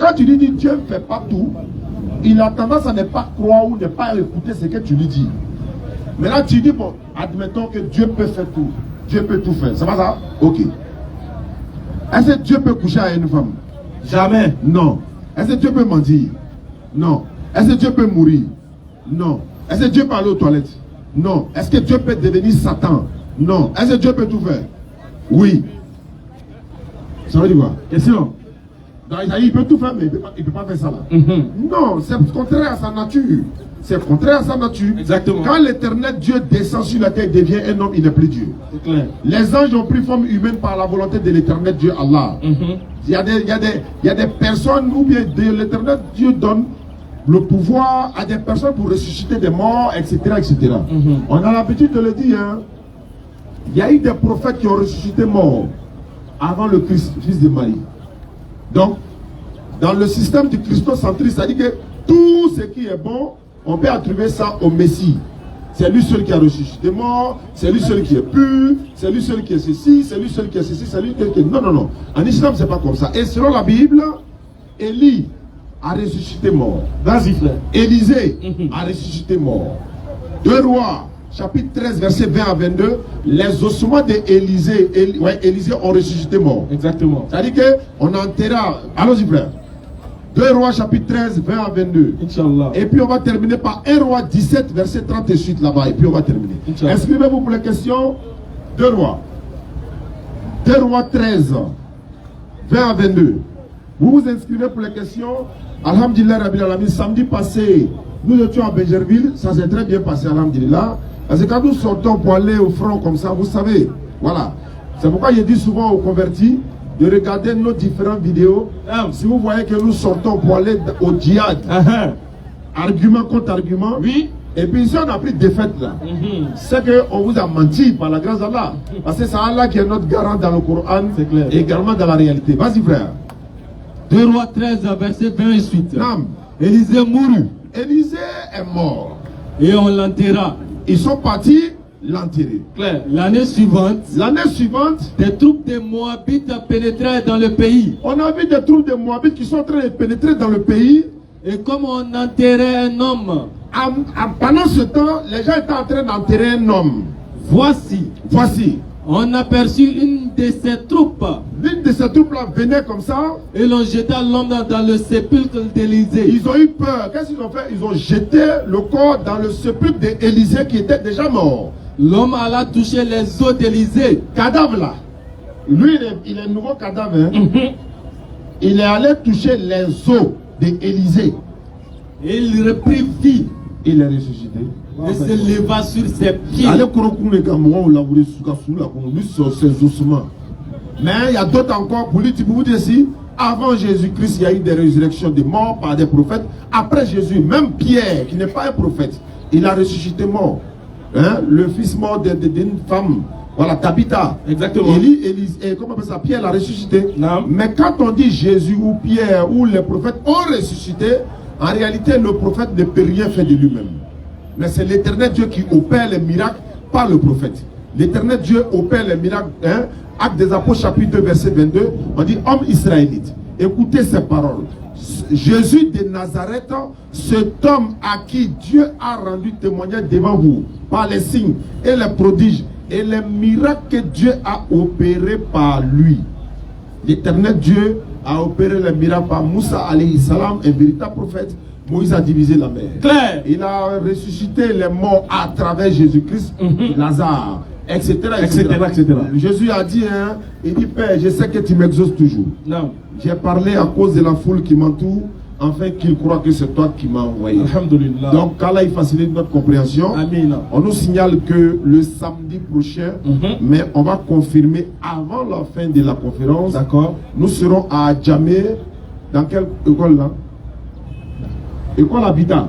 Quand tu lui dis Dieu ne fait pas tout, il a tendance à ne pas croire ou ne pas écouter ce que tu lui dis. Maintenant, tu dis, bon, admettons que Dieu peut faire tout. Dieu peut tout faire. C'est pas ça? Ok. Est-ce que Dieu peut coucher avec une femme? Jamais. Non. Est-ce que Dieu peut mentir? Non. Est-ce que Dieu peut mourir? Non. Est-ce que Dieu peut aller aux toilettes? Non. Est-ce que Dieu peut devenir Satan? Non. Est-ce que Dieu peut tout faire? Oui. Ça veut dire quoi? Question. Il peut tout faire, mais il ne peut pas faire ça là. Non, c'est contraire à sa nature. C'est contraire à sa nature. Exactement. Quand l'éternel Dieu descend sur la terre, il devient un homme, il n'est plus Dieu. C'est clair. Les anges ont pris forme humaine par la volonté de l'éternel Dieu Allah. Il y a des personnes où bien l'éternel Dieu donne le pouvoir à des personnes pour ressusciter des morts, etc. etc. On a l'habitude de le dire. Hein. Il y a eu des prophètes qui ont ressuscité morts avant le Christ, fils de Marie. Donc, dans le système du christocentrisme, ça dit que tout ce qui est bon, on peut attribuer ça au Messie. C'est lui seul qui a ressuscité mort, c'est lui seul qui est pur, c'est lui seul qui est ceci, c'est lui seul qui est ceci, c'est lui seul qui est... Non, non, non. En islam, c'est pas comme ça. Et selon la Bible, Élie a ressuscité mort. Vas-y, frère. Élisée a ressuscité mort. 2 Rois, chapitre 13, verset 20 à 22, les ossements d'Élisée Élisée ont ressuscité mort. Exactement. C'est-à-dire qu'on enterra... Allons-y, frère. 2 Rois, chapitre 13, 20 à 22. Inch'Allah. Et puis on va terminer par 1 Roi 17, verset 38 là-bas. Et puis on va terminer. Inscrivez-vous pour les questions. 2 Rois. 2 Rois 13, 20 à 22. Vous vous inscrivez pour les questions. Alhamdulillah, Rabbil Alamin. Samedi passé, nous étions à Bégerville. Ça s'est très bien passé, Alhamdulillah. Parce que quand nous sortons pour aller au front comme ça, vous savez, voilà. C'est pourquoi je dis souvent aux convertis de regarder nos différentes vidéos. Si vous voyez que nous sortons pour aller au djihad, argument contre argument, oui. Et puis si on a pris défaite là, c'est qu'on vous a menti par la grâce d'Allah. Parce que c'est Allah qui est notre garant dans le Coran, et également dans la réalité. Vas-y frère. 2 Rois 13, verset 28. Non. Élisée mourut. Élisée est mort. Et on l'enterra. Ils sont partis l'enterrer. L'année suivante, des troupes de Moabites pénétrèrent dans le pays. On a vu des troupes de Moabites qui sont en train de pénétrer dans le pays. Et comme on enterrait un homme, pendant ce temps, les gens étaient en train d'enterrer un homme. Voici, on aperçut une de ces troupes. L'une de ces troupes-là venait comme ça. Et l'on jeta l'homme dans le sépulcre d'Élisée. Ils ont eu peur. Qu'est-ce qu'ils ont fait? Ils ont jeté le corps dans le sépulcre d'Élisée qui était déjà mort. L'homme alla toucher les os d'Élisée. Cadavre là. Lui, il est nouveau cadavre. Hein? Il est allé toucher les os d'Élisée. Et il reprit vie. Il est ressuscité. Et se leva sur ses pieds. Ses ossements. Mais il y a d'autres encore. Pour vous dire si, avant Jésus-Christ, il y a eu des résurrections des morts par des prophètes. Après Jésus, même Pierre, qui n'est pas un prophète, il a ressuscité mort. Hein? Le fils mort d'une femme. Voilà, Tabitha. Exactement. Comment on appelle ça? Pierre l'a ressuscité. Non. Mais quand on dit Jésus ou Pierre ou les prophètes ont ressuscité, en réalité, le prophète ne peut rien faire de lui-même. Mais c'est l'éternel Dieu qui opère les miracles par le prophète. L'éternel Dieu opère les miracles. Hein? Acte des Apôtres, chapitre 2, verset 22. On dit, homme israélite, écoutez ces paroles. Jésus de Nazareth, cet homme à qui Dieu a rendu témoignage devant vous, par les signes et les prodiges et les miracles que Dieu a opérés par lui. L'éternel Dieu a opéré les miracles par Moussa alayhi salam, un véritable prophète. Moïse a divisé la mer. Claire. Il a ressuscité les morts à travers Jésus-Christ, Lazare, etc., etc. Jésus a dit, hein, il dit, Père, je sais que tu m'exauces toujours. Non. J'ai parlé à cause de la foule qui m'entoure, afin qu'ils croient que c'est toi qui m'as envoyé. Alhamdulillah. Donc, qu'Allah facilite notre compréhension. Amen. On nous signale que le samedi prochain, mais on va confirmer avant la fin de la conférence. D'accord. Nous serons à Djamé. Dans quelle école là? École Habitat.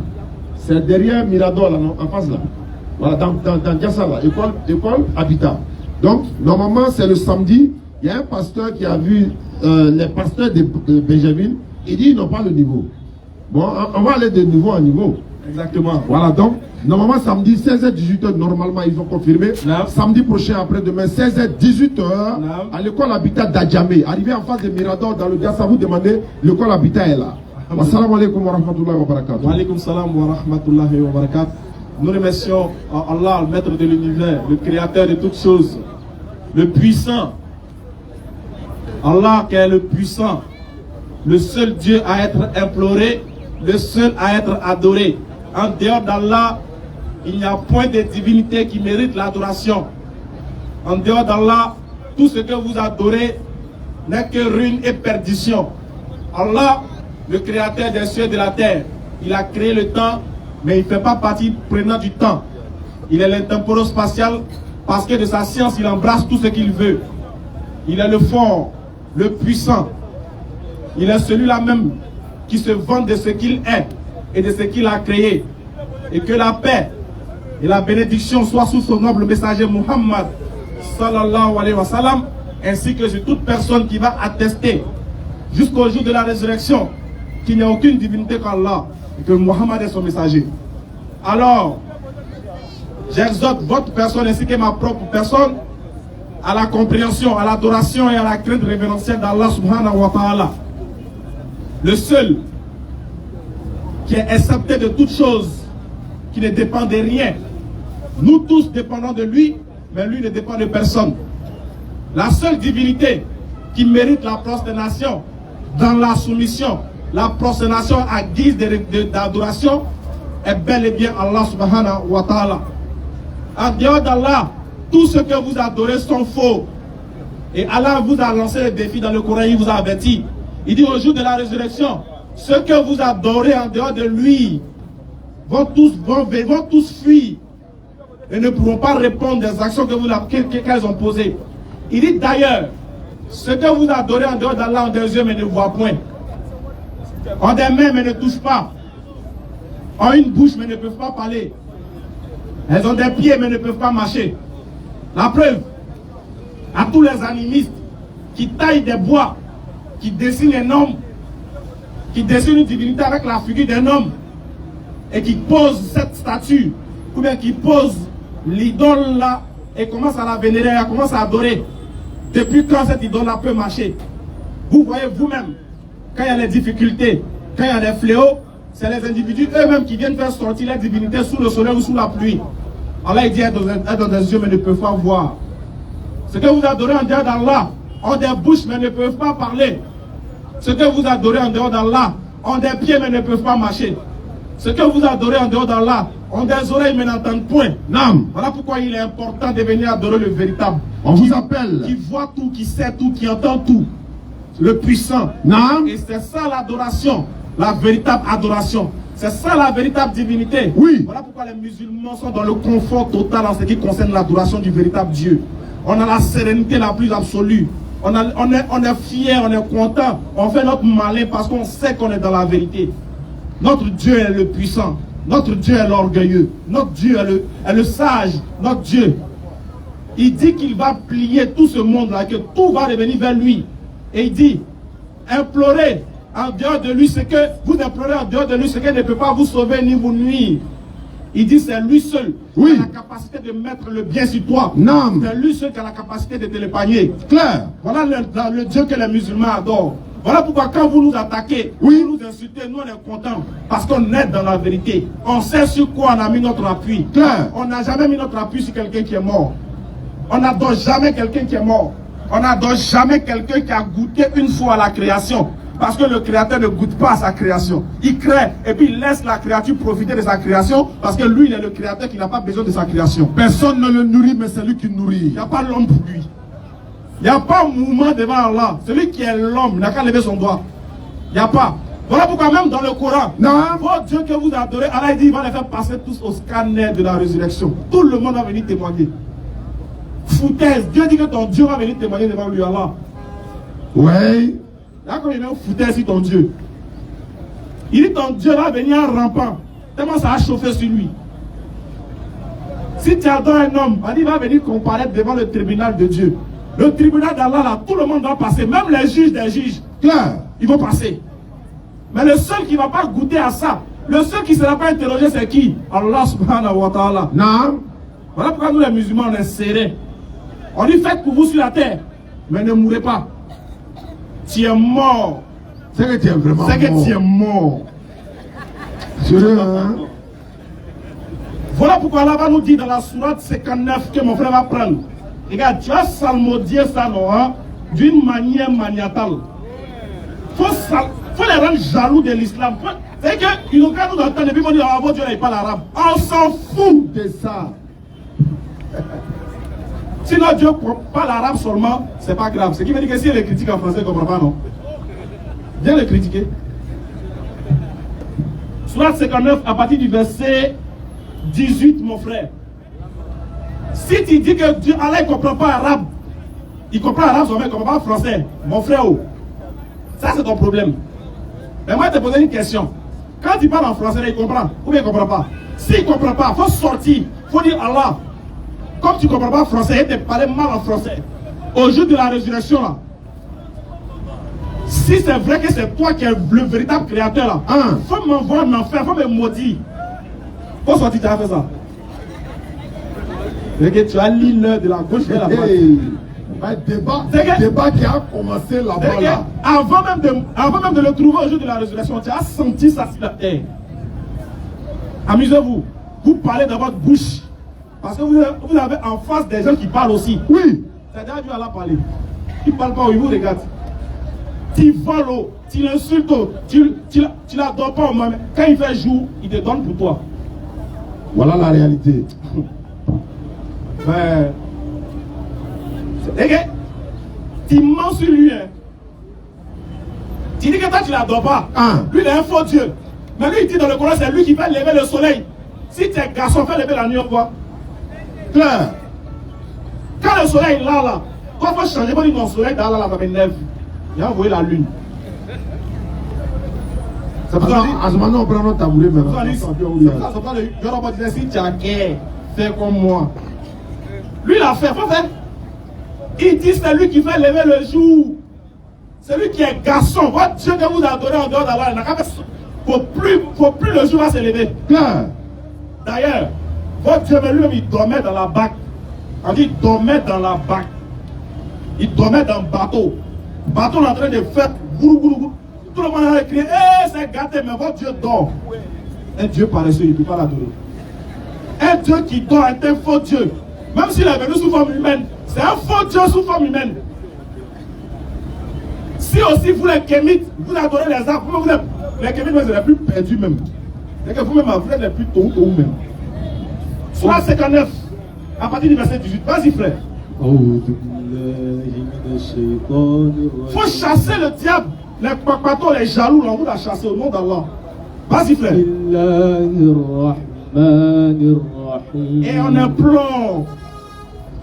C'est derrière Mirador là, non? En face là. Voilà, dans Diassa là. École Habitat. Donc, normalement, c'est le samedi. Il y a un pasteur qui a vu les pasteurs de Bégerville. Il dit ils n'ont pas le niveau. Bon, on va aller de niveau en niveau. Exactement. Voilà, donc, normalement, samedi, 16h, 18h, normalement, ils ont confirmé. Non. Samedi prochain, après-demain, 16h, 18h, Non. à l'école Habitat d'Adjamé. Arrivé en face de Mirador, dans le Gassa, vous demandez, l'école Habitat est là. Wassalamu alaikum wa rahmatullahi wa barakatuh. Wa alaikum salam wa rahmatullahi wa barakatuh. Nous remercions Allah, le maître de l'univers, le créateur de toutes choses, le puissant. Allah qui est le puissant, le seul Dieu à être imploré, le seul à être adoré. En dehors d'Allah, il n'y a point de divinité qui mérite l'adoration. En dehors d'Allah, tout ce que vous adorez n'est que ruine et perdition. Allah, le créateur des cieux et de la terre, il a créé le temps, mais il ne fait pas partie prenant du temps. Il est l'intemporel-spatial parce que de sa science, il embrasse tout ce qu'il veut. Il est le fort, le puissant. Il est celui-là même qui se vante de ce qu'il est et de ce qu'il a créé. Et que la paix et la bénédiction soient sous son noble messager Muhammad sallallahu alayhi wa sallam, ainsi que sur toute personne qui va attester jusqu'au jour de la résurrection qu'il n'y a aucune divinité qu'Allah et que Muhammad est son messager. Alors, j'exhorte votre personne ainsi que ma propre personne à la compréhension, à l'adoration et à la crainte révérentielle d'Allah subhanahu wa ta'ala. Le seul qui est accepté de toutes choses, qui ne dépend de rien. Nous tous dépendons de lui, mais lui ne dépend de personne. La seule divinité qui mérite la prosternation dans la soumission, la prosternation à guise d'adoration, est bel et bien Allah subhanahu wa ta'ala. En dehors d'Allah, tout ce que vous adorez sont faux. Et Allah vous a lancé le défi dans le Coran, il vous a averti. Il dit au jour de la résurrection, ceux que vous adorez en dehors de lui vont tous fuir et ne pourront pas répondre des actions qu'elles ont posées. Il dit d'ailleurs, ceux que vous adorez en dehors d'Allah ont des yeux mais ne voient point, ont des mains mais ne touchent pas, ont une bouche mais ne peuvent pas parler, elles ont des pieds mais ne peuvent pas marcher. La preuve, à tous les animistes qui taillent des bois, qui dessinent un homme, qui dessinent une divinité avec la figure d'un homme, et qui posent cette statue, ou bien qui posent l'idole là, et commencent à la vénérer, et commencent à adorer. Depuis quand cette idole-là peut marcher? Vous voyez vous-même, quand il y a les difficultés, quand il y a les fléaux, c'est les individus eux-mêmes qui viennent faire sortir les divinités sous le soleil ou sous la pluie. Allah il dit, elles ont des yeux mais ne peuvent pas voir. Ce que vous adorez en dehors d'Allah ont des bouches mais ne peuvent pas parler. Ce que vous adorez en dehors d'Allah ont des pieds mais ne peuvent pas marcher. Ce que vous adorez en dehors d'Allah ont des oreilles mais n'entendent point. Nam. Voilà pourquoi il est important de venir adorer le véritable. On vous appelle. Qui voit tout, qui sait tout, qui entend tout. Le puissant. Nam. Et c'est ça l'adoration. La véritable adoration. C'est ça la véritable divinité. Oui. Voilà pourquoi les musulmans sont dans le confort total en ce qui concerne l'adoration du véritable Dieu. On a la sérénité la plus absolue. On est fiers, on est content. On fait notre malin parce qu'on sait qu'on est dans la vérité. Notre Dieu est le puissant. Notre Dieu est l'orgueilleux. Notre Dieu est le sage. Notre Dieu. Il dit qu'il va plier tout ce monde-là, que tout va revenir vers lui. Et il dit, implorez en dehors de lui ce que vous implorez en dehors de lui ce qui ne peut pas vous sauver ni vous nuire. Il dit c'est lui seul qui a la capacité de mettre le bien sur toi. C'est lui seul qui a la capacité de te l'épargner. Clair. Voilà le Dieu que les musulmans adorent. Voilà pourquoi quand vous nous attaquez, vous nous insultez, nous on est contents. Parce qu'on est dans la vérité. On sait sur quoi on a mis notre appui. Clair. On n'a jamais mis notre appui sur quelqu'un qui est mort. On n'adore jamais quelqu'un qui est mort. On n'adore jamais quelqu'un qui a goûté une fois à la création. Parce que le créateur ne goûte pas à sa création. Il crée et puis il laisse la créature profiter de sa création. Parce que lui, il est le créateur qui n'a pas besoin de sa création. Personne ne le nourrit, mais c'est lui qui nourrit. Il n'y a pas l'homme pour lui. Il n'y a pas un mouvement devant Allah. Celui qui est l'homme n'a qu'à lever son doigt. Il n'y a pas. Voilà pourquoi même dans le Coran, votre Dieu que vous adorez, Allah dit il va les faire passer tous au scanner de la résurrection. Tout le monde va venir témoigner. Foutaise. Dieu dit que ton Dieu va venir témoigner devant lui, Allah. Oui. Là, quand il est un foutaise sur ton Dieu. Il dit ton Dieu va venir en rampant. Tellement ça a chauffé sur lui. Si tu adores un homme, il va venir comparaître devant le tribunal de Dieu. Le tribunal d'Allah, là, tout le monde va passer. Même les juges des juges. Clair. Ils vont passer. Mais le seul qui ne va pas goûter à ça, Le seul qui ne sera pas interrogé, c'est qui? Allah subhanahu wa ta'ala. Non. Voilà pourquoi nous les musulmans, on est serrés. On dit faites pour vous sur la terre, mais ne mourrez pas. Tu es mort. C'est que tu es vraiment mort. C'est que tu es mort. Sérieux, hein? Voilà pourquoi Allah va nous dire dans la sourate 59 que mon frère va prendre. Regarde, tu as salmodié ça, non, hein, d'une manière maniatale. Faut les rendre jaloux de l'islam. C'est qu'ils n'ont qu'à nous entendre et puis ils vont dire, ah, votre Dieu n'est pas l'arabe. On s'en fout de ça. Sinon Dieu parle l'arabe seulement, c'est pas grave. Ce qui veut dire que si il les critique en français, il ne comprend pas, non? Viens les critiquer. Sourate 59, à partir du verset 18, mon frère. Si tu dis que Dieu, Allah ne comprend pas arabe, il comprend arabe seulement, il ne comprend pas français, mon frère, oh, ça c'est ton problème. Mais moi je te poser une question. Quand tu parles en français, il comprend ou bien il ne comprend pas? S'il ne comprend pas, il faut sortir, il faut dire Allah. Comme tu ne comprends pas français, et tu parles mal en français. Au jour de la résurrection, là, si c'est vrai que c'est toi qui es le véritable créateur, là, il faut m'envoyer en enfer, il faut me maudire. Faut sortir, tu as fait ça. Tu as l'île de la gauche et de la droite. Débat qui a commencé là-bas. Là. Avant même de le trouver au jour de la résurrection, tu as senti ça sur la terre. Amusez-vous. Vous parlez dans votre bouche. Parce que vous avez en face des gens qui parlent aussi. Oui. C'est-à-dire Dieu Allah parler. Il ne parle pas, il vous regarde. Tu voles, tu l'insultes, tu l'adores pas au moment. Quand il fait jour, il te donne pour toi. Voilà la réalité. Ben, tu mens sur lui. Hein. Tu dis que toi tu ne l'adores pas. Lui il est un faux Dieu. Mais lui il dit dans le Coran, c'est lui qui fait lever le soleil. Si tu es garçon, fais lever la nuit, quoi. Claire. Quand le soleil est là, quand il faut changer, il faut dire non, le soleil là, ça m'énerve. Il a envoyé la lune. C'est pour ça que à ce moment on prend notre tabouret maintenant. C'est ça, c'est pas le Yoruba disait si tu as guerre, fais comme moi. Lui il a fait, faut faire. Il dit c'est lui qui fait lever le jour. C'est lui qui est garçon. Votre Dieu que vous adorez en dehors d'Allah, il ne faut plus le jour va se lever. D'ailleurs, votre Dieu lui-même il dormait dans la bac. On dit il dormait dans la bac. Il dormait dans le bateau. Le bateau est en train de faire gourou gourou gourou. Tout le monde a crié, c'est gâté, mais votre Dieu dort. Un Dieu paresseux, il ne peut pas l'adorer. Un Dieu qui dort est un faux Dieu. Même s'il est venu sous forme humaine, c'est un faux Dieu sous forme humaine. Si aussi vous les kémites, vous adorez les arbres, les kémites, vous êtes les plus perdus même. C'est que vous-même, vous êtes les plus tôt même. Soit 59, à partir du verset 18. Vas-y frère. Il faut chasser le diable. Les papatos, les jaloux, on vous a chassé au nom d'Allah. Vas-y frère. Et on implore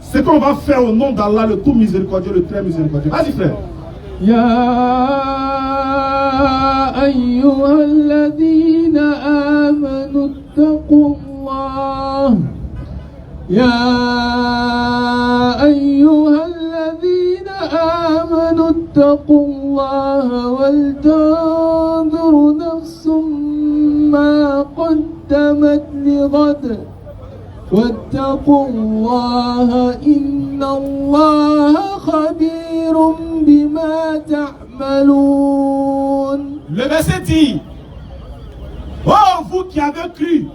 ce qu'on va faire au nom d'Allah, le tout miséricordieux, le très miséricordieux. Vas-y frère. يا أيها الذين آمنوا اتقوا الله يا أيها الذين آمنوا اتقوا الله ولتنظر نفس ما قدمت لغد واتقوا الله إن الله خبير بما تعملون. Le verset dit: oh vous qui avez cru,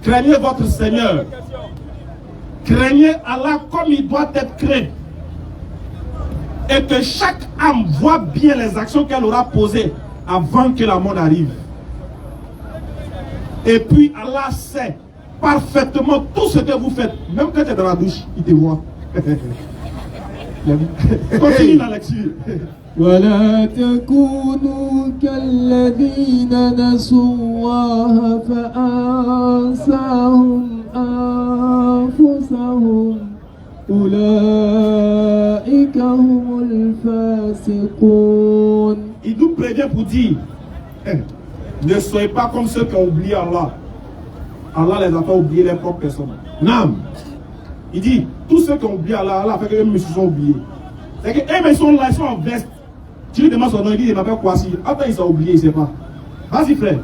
craignez votre Seigneur, craignez Allah comme il doit être craint, et que chaque âme voit bien les actions qu'elle aura posées avant que la mort arrive. Et puis Allah sait parfaitement tout ce que vous faites, même quand tu es dans la douche, il te voit. Continue la lecture. ولا تكونوا كالذين نسوا الله فأنساهم أنفسهم أولئك هم الفاسقون. Il nous prévient pour dire, ne soyez pas comme ceux qui ont oublié Allah. Allah les a pas oubliés les propres personnes. Non. Il dit, tous ceux qui ont oublié Allah, Allah fait qu'eux-mêmes se sont oubliés. C'est qu'eux-mêmes ils sont là, ils sont en veste. Tu lui demandes son nom, il dit, il m'appelle Kwasi. Après, il s'est oublié, il ne sait pas. Vas-y, frère.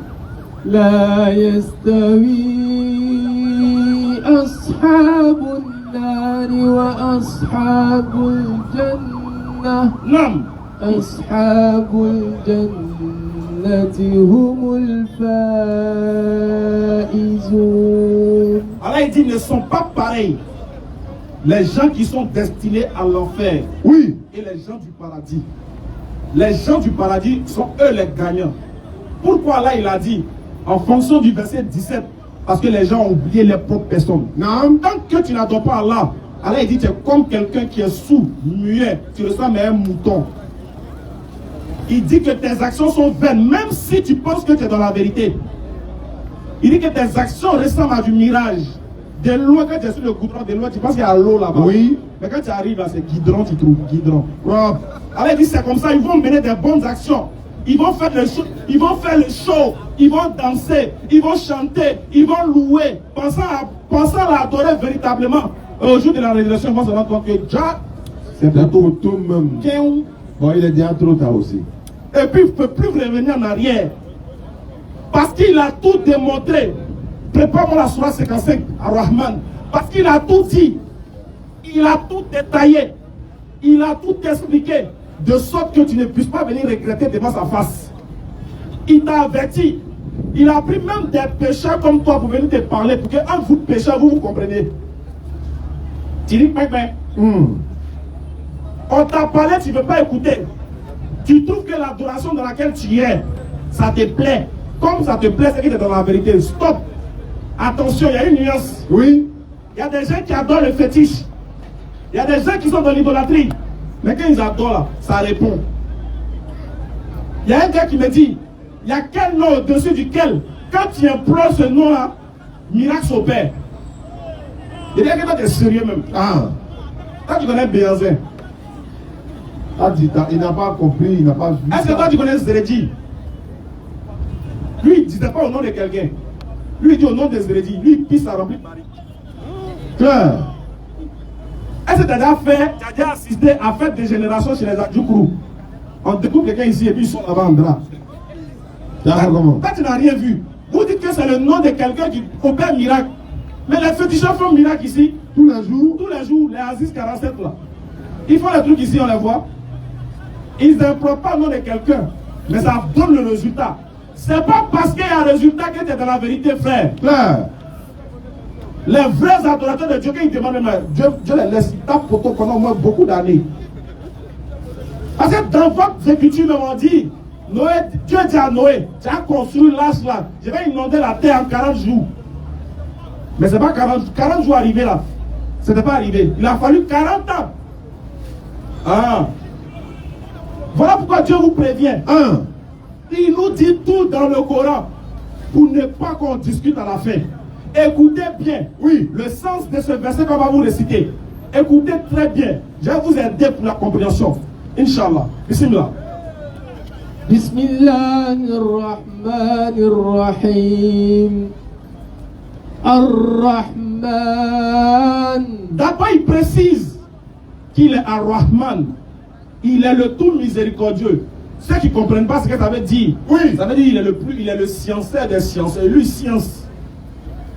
لا يستوي أصحاب النار وأصحاب الجنة Non. أصحاب الجنة هم الفائزون. Allah il dit, ne sont pas pareils les gens qui sont destinés à l'enfer Oui. et les gens du paradis. Les gens du paradis sont eux les gagnants. Pourquoi là il a dit en fonction du verset 17? Parce que les gens ont oublié leurs propres personnes. Non. Tant que tu n'adores pas Allah, Allah il dit tu es comme quelqu'un qui est sourd, muet, tu ressembles à un mouton. Il dit que tes actions sont vaines, même si tu penses que tu es dans la vérité. Il dit que tes actions ressemblent à du mirage. De loin, quand tu es sur le goudron, de loin, tu penses qu'il y a l'eau là-bas. Oui. Mais quand tu arrives là, c'est guidron, tu trouves guidron. Propre. Alors il dit c'est comme ça, ils vont mener des bonnes actions. Ils vont faire le show, ils vont faire le show, ils vont danser, ils vont chanter, ils vont louer, pensant à l'adorer véritablement. Et au jour de la réalisation, ils vont se rendre compte que déjà, C'est pour tout même. Kéou. Bon, il est déjà trop tard aussi. Et puis il ne peut plus revenir en arrière. Parce qu'il a tout démontré. Prépare-moi la Sourate 55 à Rahman. Parce qu'il a tout dit. Il a tout détaillé. Il a tout expliqué. De sorte que tu ne puisses pas venir regretter devant sa face. Il t'a averti. Il a pris même des pécheurs comme toi pour venir te parler. Pour qu'un vous pécheurs, vous comprenez. Tu dis, on t'a parlé, tu ne veux pas écouter. Tu trouves que l'adoration dans laquelle tu es, ça te plaît. Comme ça te plaît, c'est que tu es dans la vérité. Stop. Attention, il y a une nuance. Oui. Il y a des gens qui adorent le fétiche. Il y a des gens qui sont dans l'idolâtrie. Mais quand ils adorent là, ça répond. Il y a un gars qui me dit, il y a quel nom au-dessus duquel, quand tu implores ce nom-là, miracle s'opère. Il y a quelqu'un qui est sérieux même. Ah. Quand tu connais Béanzin, Il n'a pas compris, il n'a pas vu. est-ce que toi tu connais Zeredi? Lui, il ne disait pas au nom de quelqu'un. Lui, il dit au nom de Zeredi. Lui, il pisse à remplir Paris. Claire. Est-ce que tu as déjà assisté à fête de génération chez les Adjoukourou? On découpe quelqu'un ici et puis ils sont là-bas en drap. Comment? Quand tu n'as rien vu, vous dites que c'est le nom de quelqu'un qui opère miracle. Mais les féticheurs font miracle ici. Tous les jours. Tous les jours, les Aziz 47 là. Ils font les trucs ici, on les voit. Ils n'implorent pas le nom de quelqu'un. Mais ça donne le résultat. C'est pas parce qu'il y a un résultat que tu es dans la vérité, frère. Claire. Les vrais adorateurs de Dieu, quand ils demandent, Dieu les laisse, ils tapent pour toi pendant au moins beaucoup d'années. Parce que dans votre écriture, on dit, Noé, Dieu dit à Noé, tu as construit l'arche là, je vais inonder la terre en 40 jours. Mais ce n'est pas 40 jours arrivé là. Ce n'était pas arrivé. Il a fallu 40 ans. Ah. Voilà pourquoi Dieu vous prévient. Il nous dit tout dans le Coran pour ne pas qu'on discute à la fin. Écoutez bien, oui, le sens de ce verset qu'on va vous réciter. Écoutez très bien. Je vais vous aider pour la compréhension. Inch'Allah. Bismillah. Bismillahirrahmanirrahim. Ar-Rahman. D'abord, il précise qu'il est Ar-Rahman. Il est le tout miséricordieux. Ceux qui ne comprennent pas ce que ça veut dire, oui, ça veut dire il est le scienceur des sciences. Et lui, science.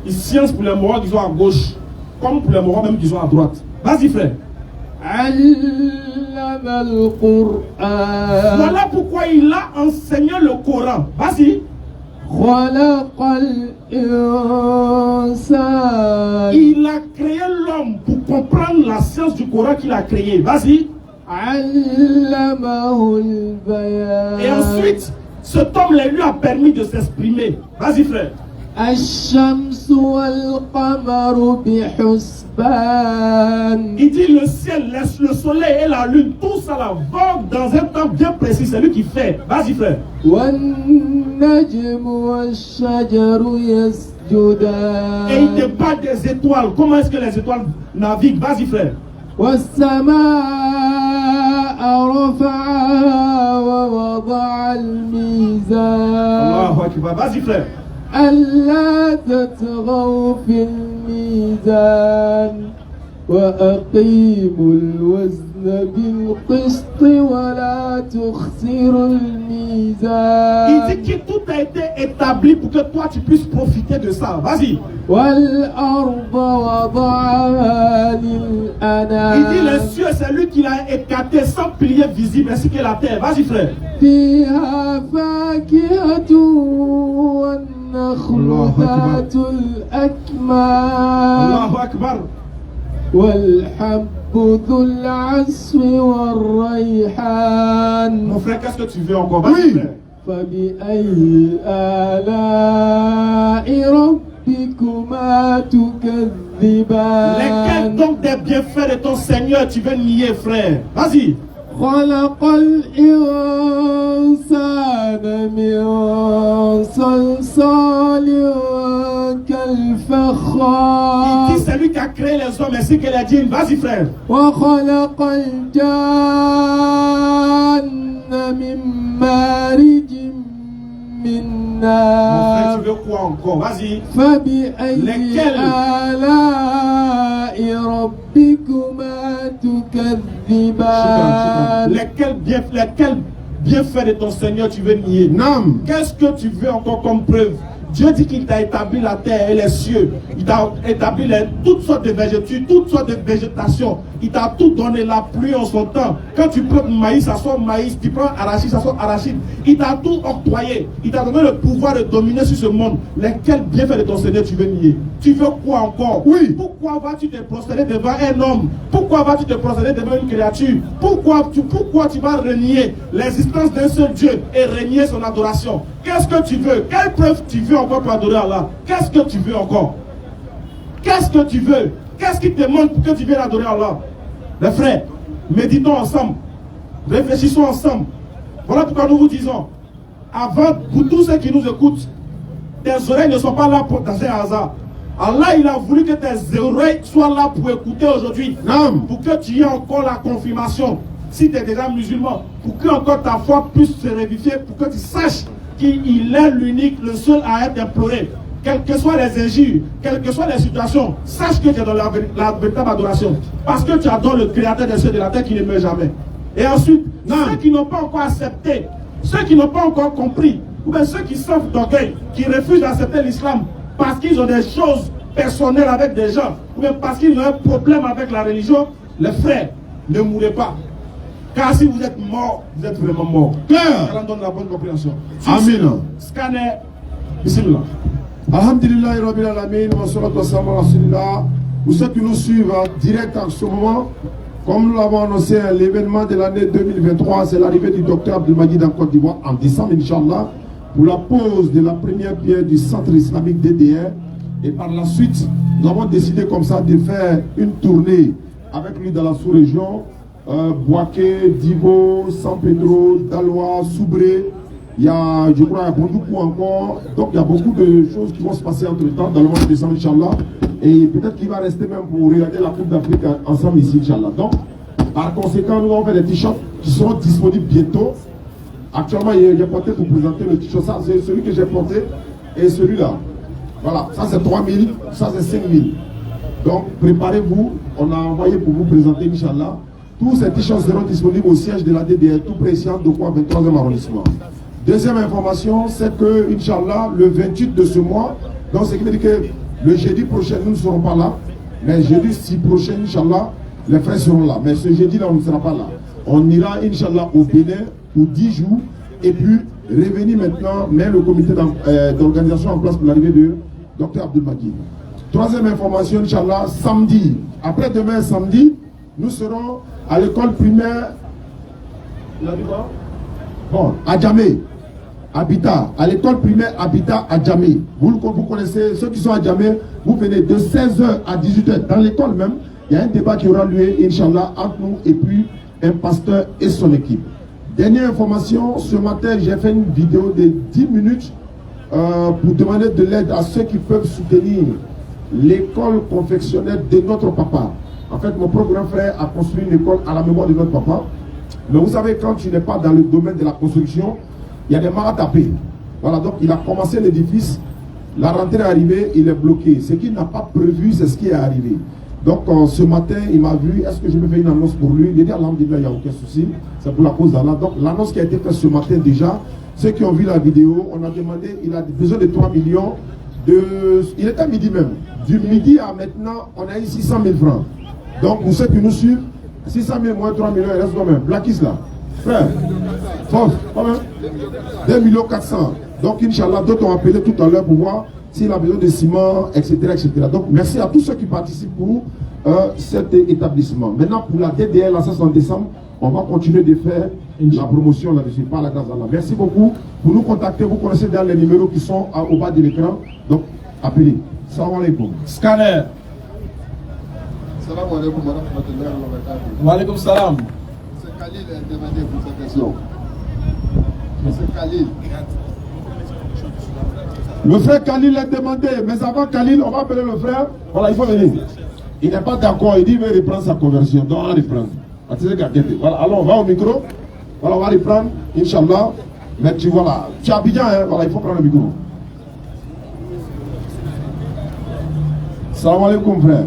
Il science pour les moraux qui sont à gauche, comme pour les moraux même qui sont à droite. Vas-y, frère. Voilà pourquoi il a enseigné le Coran. Vas-y. Il a créé l'homme pour comprendre la science du Coran qu'il a créé. Vas-y. Et ensuite, cet homme lui a permis de s'exprimer. Vas-y, frère. Il dit le ciel, le soleil et la lune, tout ça là, vont dans un temps bien précis. C'est lui qui fait. Vas-y, frère. Et il te parle des étoiles. Comment est-ce que les étoiles naviguent? Vas-y, frère. Allahu Akbar. Vas-y, frère. ألا تطغوا في الميزان وأقيموا الوزن بالقسط ولا تخسر الميزان. Il dit que tout a été établi pour que toi tu puisses profiter de ça. Vas-y. والأرض وضعها للأنام. Il dit les cieux, c'est lui qui l'a écarté sans pilier visible ainsi que la terre. Vas-y frère. فيها فاكهة والنخل ذات الأكمام. Allahu Akbar. والحب ذو العصف والريحان. Mon frère, qu'est-ce que tu veux encore? Vas-y frère. فبأي آلاء ربكما تكذبان. Lesquels donc des bienfaits de ton Seigneur tu veux nier, frère? Vas-y. خلق الإنسان من صلصال كالفخار. Il dit c'est lui qui a créé les hommes ainsi que les djinns. Vas-y frère. وخلق الجان من مارج من Mon frère, نار. tu veux quoi encore? Vas-y. فبأي Lesquels? آلاء ربكما تكذبان. Lesquels bienfaits de ton Seigneur tu veux nier? Nam. Qu'est-ce que tu veux encore comme preuve? Dieu dit qu'il t'a établi la terre et les cieux. Il t'a établi toutes sortes de végétaux, toutes sortes de végétation. Il t'a tout donné, la pluie en son temps. Quand tu prends maïs, ça sort maïs. Tu prends arachide, ça sort arachide. Il t'a tout octroyé. Il t'a donné le pouvoir de dominer sur ce monde. Lesquels bienfaits de ton Seigneur tu veux nier? Tu veux quoi encore? Oui. Pourquoi vas-tu te prosterner devant un homme? Pourquoi vas-tu te prosterner devant une créature? Pourquoi tu vas renier l'existence d'un seul Dieu et renier son adoration? Qu'est-ce que tu veux? Quelle preuve tu veux encore pour adorer Allah? Qu'est-ce que tu veux encore? Qu'est-ce que tu veux? Qu'est-ce qui te manque pour que tu viennes adorer Allah? Les frères, méditons ensemble. Réfléchissons ensemble. Voilà pourquoi nous vous disons, avant, pour tous ceux qui nous écoutent, tes oreilles ne sont pas là pour dans un hasard. Allah, il a voulu que tes oreilles soient là pour écouter aujourd'hui. Pour que tu aies encore la confirmation. Si tu es déjà musulman, pour que encore ta foi puisse se révifier, pour que tu saches qu'il est l'unique, le seul à être imploré. Quelles que soient les injures, quelles que soient les situations, sache que tu es dans la véritable adoration. Parce que tu adores le Créateur des cieux et de la terre qui ne meurt jamais. Et ensuite, ceux qui n'ont pas encore accepté, ceux qui n'ont pas encore compris, ou bien ceux qui souffrent d'orgueil, qui refusent d'accepter l'islam parce qu'ils ont des choses personnelles avec des gens, ou bien parce qu'ils ont un problème avec la religion, les frères, ne mourrez pas. Car si vous êtes mort, vous êtes vraiment mort. Claire. Allah donne la bonne compréhension. Amen. Scanner, bismillah. Alhamdulillah Rabbil Alamin, wa salatu wa salam ala Rasulillah. Pour ceux qui nous suivent en direct en ce moment, comme nous l'avons annoncé, l'événement de l'année 2023, c'est l'arrivée du docteur Abdelmajid en Côte d'Ivoire en décembre, Inch'Allah, pour la pose de la première pierre du centre islamique DDR. Et par la suite, nous avons décidé comme ça de faire une tournée avec lui dans la sous-région, Boaké, Divo, San Pedro, Daloa, Soubré. Il y a, je crois, Bondoukou encore. Donc il y a beaucoup de choses qui vont se passer entre temps dans le mois de décembre, Inch'Allah. Et peut-être qu'il va rester même pour regarder la Coupe d'Afrique ensemble ici, Inch'Allah. Donc, par conséquent, nous allons faire des t-shirts qui seront disponibles bientôt. Actuellement, j'ai porté pour présenter le t-shirt. Ça, c'est celui que j'ai porté et celui-là. Voilà, ça c'est 3000, ça c'est 5000. Donc, préparez-vous. On a envoyé pour vous présenter, Inch'Allah. Tous ces t-shirts seront disponibles au siège de la DDR, tout près ici, de quoi 23e arrondissement. Deuxième information, c'est que, Inch'Allah, le 28 de ce mois, donc ce qui veut dire que le jeudi prochain, nous ne serons pas là, mais jeudi 6 prochain, Inch'Allah, les frères seront là. Mais ce jeudi-là, on ne sera pas là. On ira, Inch'Allah, au Bénin pour 10 jours, et puis revenir maintenant, mettre le comité d'organisation en place pour l'arrivée de Dr Abdelmajid. Troisième information, Inch'Allah, samedi, après-demain samedi, nous serons à l'école primaire, à Djamé. Habitat, à l'école primaire Habitat à Djamé. Vous connaissez, ceux qui sont à Djamé, vous venez de 16h à 18h. Dans l'école même, il y a un débat qui aura lieu, Inch'Allah, entre nous et puis un pasteur et son équipe. Dernière information, ce matin, j'ai fait une vidéo de 10 minutes pour demander de l'aide à ceux qui peuvent soutenir l'école confectionnelle de notre papa. En fait, mon propre grand frère a construit une école à la mémoire de notre papa. Mais vous savez, quand tu n'es pas dans le domaine de la construction, il y a des mains à taper. Voilà, donc il a commencé l'édifice, la rentrée est arrivée, il est bloqué. Ce qu'il n'a pas prévu, c'est ce qui est arrivé. Donc ce matin, il m'a vu, est-ce que je me fais une annonce pour lui? Il a dit alhamdulillah, il n'y a aucun souci, c'est pour la cause d'Allah. Donc l'annonce qui a été faite ce matin déjà, ceux qui ont vu la vidéo, on a demandé, il a besoin de 3 millions. Il était à midi même. Du midi à maintenant, on a eu 600 000 francs. Donc pour ceux qui nous suivent, 600 000 moins 3 millions, il reste combien? Blackis là. Frère, Fof, combien? 2 400 000. Donc Inch'Allah, d'autres ont appelé tout à l'heure pour voir s'il a besoin de ciment, etc., etc. Donc merci à tous ceux qui participent pour cet établissement. Maintenant pour la DDL, la 5 décembre, on va continuer de faire la promotion là-dessus, par la grâce d'Allah. Merci beaucoup. Pour nous contacter, vous connaissez dans les numéros qui sont au bas de l'écran. Donc appelez. Salam alaikum. Scanner. Salam alaikum wa rahmatullahi wa barakatuh. Wa alaikum salam. C'est Khalil qui a demandé pour cette question. C'est Khalil. Le frère Khalil a demandé, mais avant Khalil, on va appeler le frère. Voilà, il faut venir. Il n'est pas d'accord, il dit qu'il veut reprendre sa conversion. Donc on va reprendre. Voilà, alors on va au micro. Voilà, on va reprendre, Inch'Allah. Mais tu vois là, tu es à Abidjan, hein? Voilà, il faut prendre le micro. Salam alaikum frère.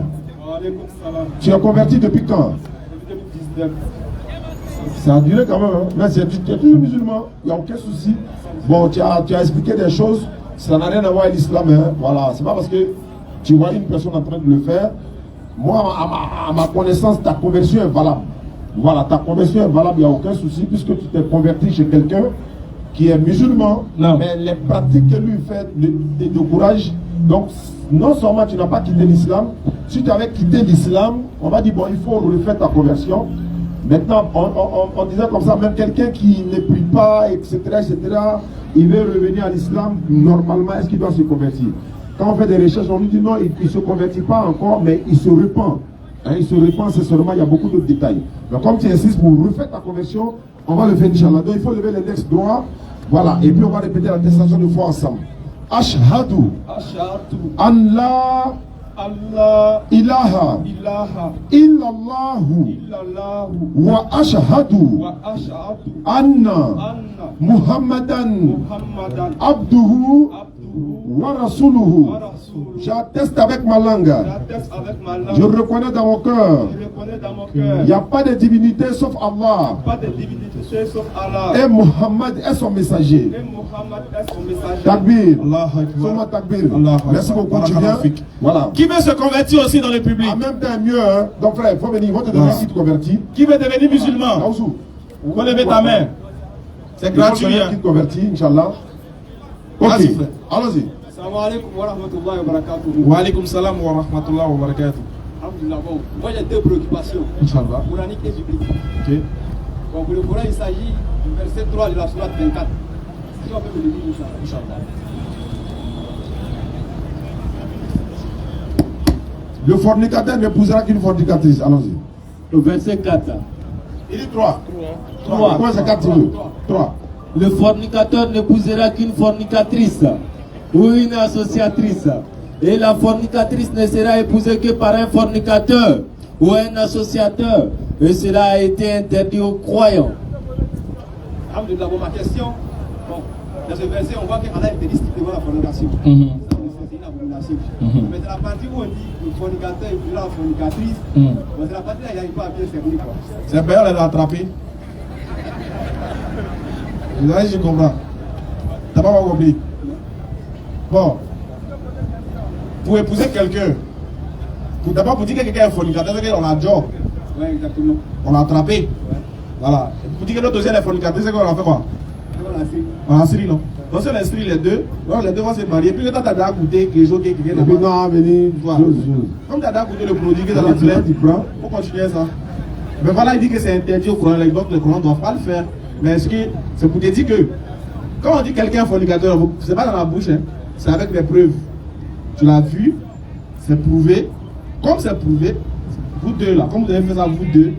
Tu es converti depuis quand? Depuis 2019. Ça a duré quand même, hein? Mais tu es toujours musulman, il n'y a aucun souci. Bon, tu as expliqué des choses, ça n'a rien à voir avec l'islam, hein? Voilà, c'est pas parce que tu vois une personne en train de le faire. Moi, à ma connaissance, ta conversion est valable. Voilà, ta conversion est valable, il n'y a aucun souci, puisque tu t'es converti chez quelqu'un qui est musulman, mais les pratiques que lui fait te découragent. Donc, non seulement tu n'as pas quitté l'islam, si tu avais quitté l'islam, on va dire, bon, il faut refaire ta conversion. Maintenant, on disait comme ça, même quelqu'un qui ne prie pas, etc., il veut revenir à l'islam, normalement, est-ce qu'il doit se convertir? Quand on fait des recherches, on lui dit non, il ne se convertit pas encore, mais il se repent. Hein, il se repent, c'est seulement, il y a beaucoup d'autres détails. Mais comme tu insistes pour refaire ta conversion, on va le faire, Inch'Allah. Donc il faut lever l'index droit, voilà, et puis on va répéter la l'attestation de foi ensemble. Ashhadu an la ilaha illallahu wa ashhadu anna Muhammadan abduhu wa rasuluhu. J'atteste avec ma langue. Je reconnais dans mon cœur. Il n'y a pas de divinité sauf Allah. Et Muhammad est son messager. Takbir. Takbir. Merci beaucoup. Tu viens. Voilà. Qui veut se convertir aussi dans le public? En même temps, mieux. Hein? Donc frère, il faut venir. Ils vont te donner si tu convertis. Qui veut devenir musulman? Vous levez ta main. C'est gratuit. Qui te convertit, Inch'Allah. Ok. Allons-y. Salam alaikum wa rahmatullahi wa barakatuh. Wa alaikum salam wa rahmatullahi wa barakatuh. Alhamdulillah, bon, moi j'ai deux préoccupations. Inch'Allah. Coranique et biblique. Ok. Bon, pour le Coran, il s'agit du verset 3 de la sourate 24. Si on peut me le dire, Inch'Allah. Le fornicateur n'épousera qu'une fornicatrice. Allons-y. Le verset 4. Il dit 3. 3. Pourquoi c'est 4 3. Le fornicateur n'épousera qu'une fornicatrice ou une associatrice. Et la fornicatrice ne sera épousée que par un fornicateur ou un associateur. Et cela a été interdit aux croyants. Alhamdulillah, ma question, bon, dans ce verset, on voit qu'Allah interdit strictement la fornication. C'est une abomination. Mais c'est la partie où on dit que le fornicateur épousera la fornicatrice. C'est la partie là, il n'arrive pas à bien cerner. C'est bien, elle l'a attrapé. Je comprends. T'as pas compris. Bon. Pour épouser quelqu'un, d'abord pour dire que quelqu'un est fornicateur, c'est qu'on l'a job. Oui, exactement. On l'a attrapé. Ouais. Voilà. Pour dire que l'autre deuxième est fornicateur, c'est qu'on a fait quoi? On a série, non? Donc si on inscrit les deux, donc les deux vont se marier. Puis quand tu as déjà goûté quelque chose qui vient de puis non, venir. Comme tu as déjà goûté le produit que tu as dans la plaie, il faut continuer ça. Mais voilà, il dit que c'est interdit au Coran, donc le Coran ne doit pas le faire. Mais est-ce que c'est pour te dire que quand on dit quelqu'un est fornicateur, c'est pas dans la bouche, hein, c'est avec des preuves. Tu l'as vu, c'est prouvé. Comme c'est prouvé, vous deux là, comme vous avez fait ça, vous deux,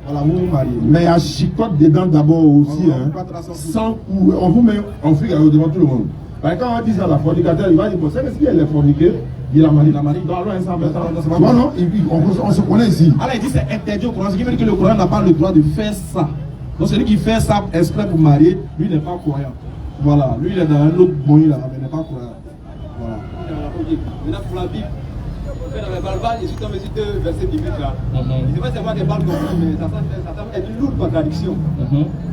voilà, vous vous mariez. Mais il y a chicote dedans d'abord aussi. Hein. Sans coup, on vous met en flic devant tout le monde. Parce que quand on dit ça, la fornicateur, il va dire, bon, c'est parce qu'il est forniqué, il a marié. Non, non, on se connaît ici. Alors il dit c'est interdit au Coran, ce qui veut dire que le Coran n'a pas le droit de faire ça. Donc celui qui fait ça exprès pour marier, lui n'est pas croyant. Voilà, lui il est dans un autre bon là, mais il n'est pas croyant. Voilà. Maintenant pour la Bible, Dans les balles, je suis tombé sur 2 versets bibliques là. Il devait savoir des balles comme mais ça est une lourde contradiction.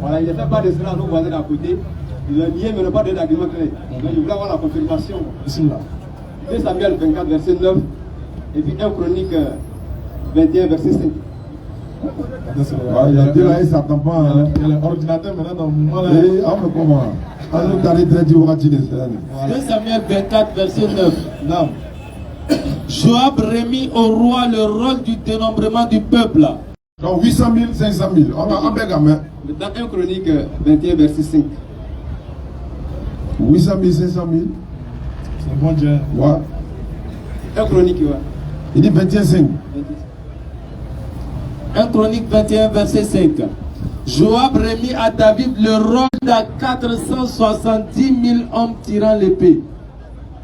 Voilà, il a fait part de cela à nos voisins d'à côté. Ils ont nié, mais n'ont pas donné d'argument clair. Donc je voulais avoir la confirmation. 2 Samuel 24, verset 9, et puis 1 Chronique 21, verset 5. Il a dit là, il ne s'attend pas. Il y a l'ordinateur maintenant dans le moment là. On me comment? On nous t'arrête de dire 2 Samuel 24, verset 9. Non. Joab remit au roi le rôle du dénombrement du peuple. Donc 800 000, 500 000. On va en gamin. Dans 1 Chronique 21, verset 5. 800 000, 500 000. C'est bon Dieu. Ouais. 1 Chronique, ouais. Il dit 21, 5. 1 Chronique 21, verset 5. Joab remit à David le rôle de 470 000 hommes tirant l'épée.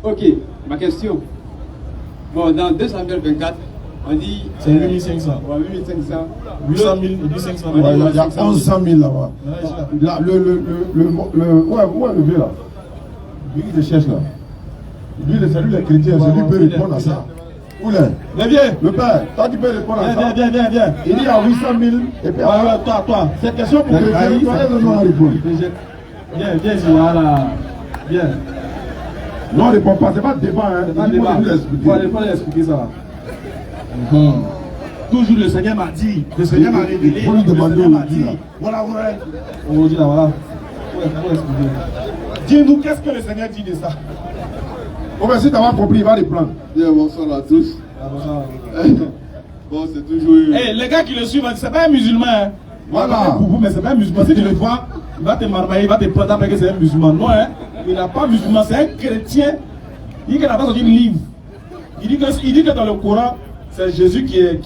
Ok, ma question. Bon, dans 2 Samuel 24, on dit. C'est 8500. Ouais, 8500. 800 000 et 1500 000. Ouais, il y a 1100 000 là-bas. Là, le vieux là. Lui qui te cherche là. Lui, c'est lui les chrétiens, c'est lui qui peut répondre à ça. Où est? Mais viens. Le père, toi tu peux répondre à ça. Viens. Il dit à 800 000 et puis Toi. c'est question pour chrétiens, toi elle doit répondre. Viens, voilà. Viens. Non, ne répond pas, c'est pas débat, hein. C'est pas débat. Il faut l'expliquer ça. Toujours le Seigneur m'a dit, le Seigneur m'a révélé. Il faut lui demander aujourd'hui. Voilà. Aujourd'hui là, voilà. Faut expliquer. Dis-nous qu'est-ce que le Seigneur dit de ça. Bon, ben si tu as compris, il va reprendre. Bien, bonsoir à tous. Bon, c'est toujours. Hey, les gars qui le suivent, c'est pas un musulman. Hein. Voilà. Pour vous, mais c'est pas un musulman. Si tu le vois, il va te marmailler, il va te prendre parce que c'est un musulman. Non, hein. Il n'est pas musulman, c'est un chrétien. Il dit qu'il n'a pas sorti un livre. Il dit que dans le Coran, c'est Jésus qui est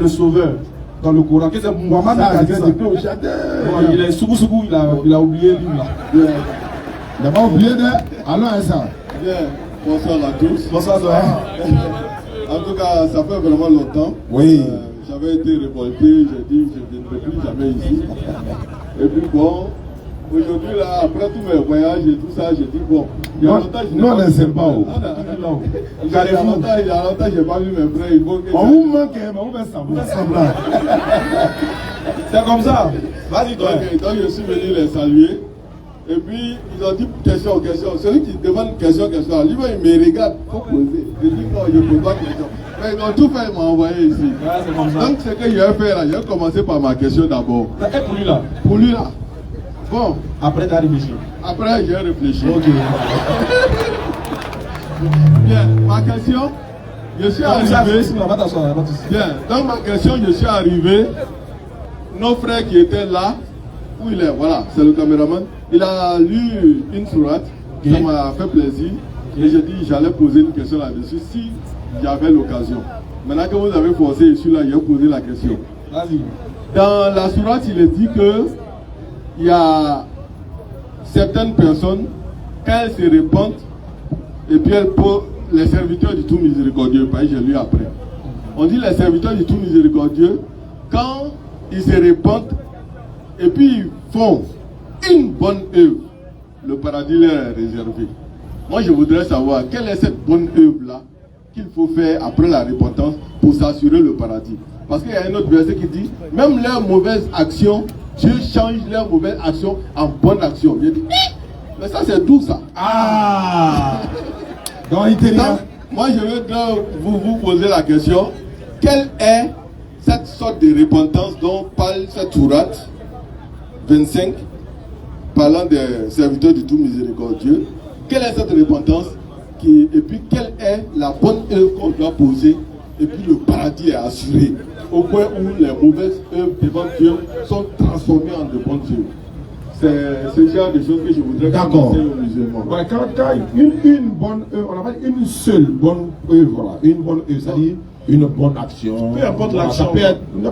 le sauveur. Dans le Coran, que c'est Mohamed qui a dit ça. Il est sougou, il a oublié le livre là. Il n'a pas oublié de. Alors, ça. Bien, bonsoir à tous. Bonsoir, En tout cas, ça fait vraiment longtemps. Oui. J'avais été révolté, j'ai dit je ne viendrai plus jamais ici. Et puis bon, aujourd'hui là, après tous mes voyages et tout ça, j'ai dit bon, il y a longtemps je n'ai non, pas ne sais pas où. Il y a longtemps je n'ai pas vu mes frères. Il faut que On vous manque, mais on va semblant. C'est comme ça. Vas-y, toi. Donc je suis venu les saluer. Et puis ils ont dit question. Celui qui demande question, lui il me regarde, il faut poser. Je dis non, je ne pose pas question. Mais ils ont tout fait, ils m'ont envoyé ici. Ouais, c'est comme ça. Donc ce que je vais faire là, je vais commencer par ma question d'abord. Et pour lui là. Pour lui là. Bon. Après, tu as réfléchi. Après, j'ai réfléchi. Ok. Bien, ma question, je suis arrivé. Bien, dans ma question, je suis arrivé. Nos frères qui étaient là, où il est, voilà, c'est le caméraman. Il a lu une sourate, ça m'a fait plaisir. Et j'ai dit, j'allais poser une question là-dessus si j'avais l'occasion. Maintenant que vous avez forcé, je suis là, je vais poser la question. Vas-y. Dans la sourate, il est dit que il y a certaines personnes, quand elles se répandent, et puis elles posent les serviteurs du tout miséricordieux, parce que j'ai lu après. On dit les serviteurs du tout miséricordieux, quand ils se répandent, et puis ils font une bonne œuvre, le paradis leur est réservé. Moi je voudrais savoir quelle est cette bonne œuvre-là qu'il faut faire après la repentance pour s'assurer le paradis. Parce qu'il y a un autre verset qui dit, même leurs mauvaises actions, Dieu change leurs mauvaises actions en bonnes actions. Je dis, mais ça c'est tout ça. Ah. Donc, moi je veux vous poser la question, quelle est cette sorte de repentance dont parle cette sourate 25, parlant des serviteurs du tout miséricordieux? Quelle est cette repentance et puis quelle est la bonne œuvre qu'on doit poser et puis le paradis est assuré au point où les mauvaises œuvres devant Dieu sont transformées en de bonnes œuvres? C'est ce genre de choses que je voudrais commencer aux musulmans. Ouais, quand une bonne œuvre, on appelle une seule bonne œuvre, là. Une bonne œuvre, c'est-à-dire une bonne action. Peu importe l'action.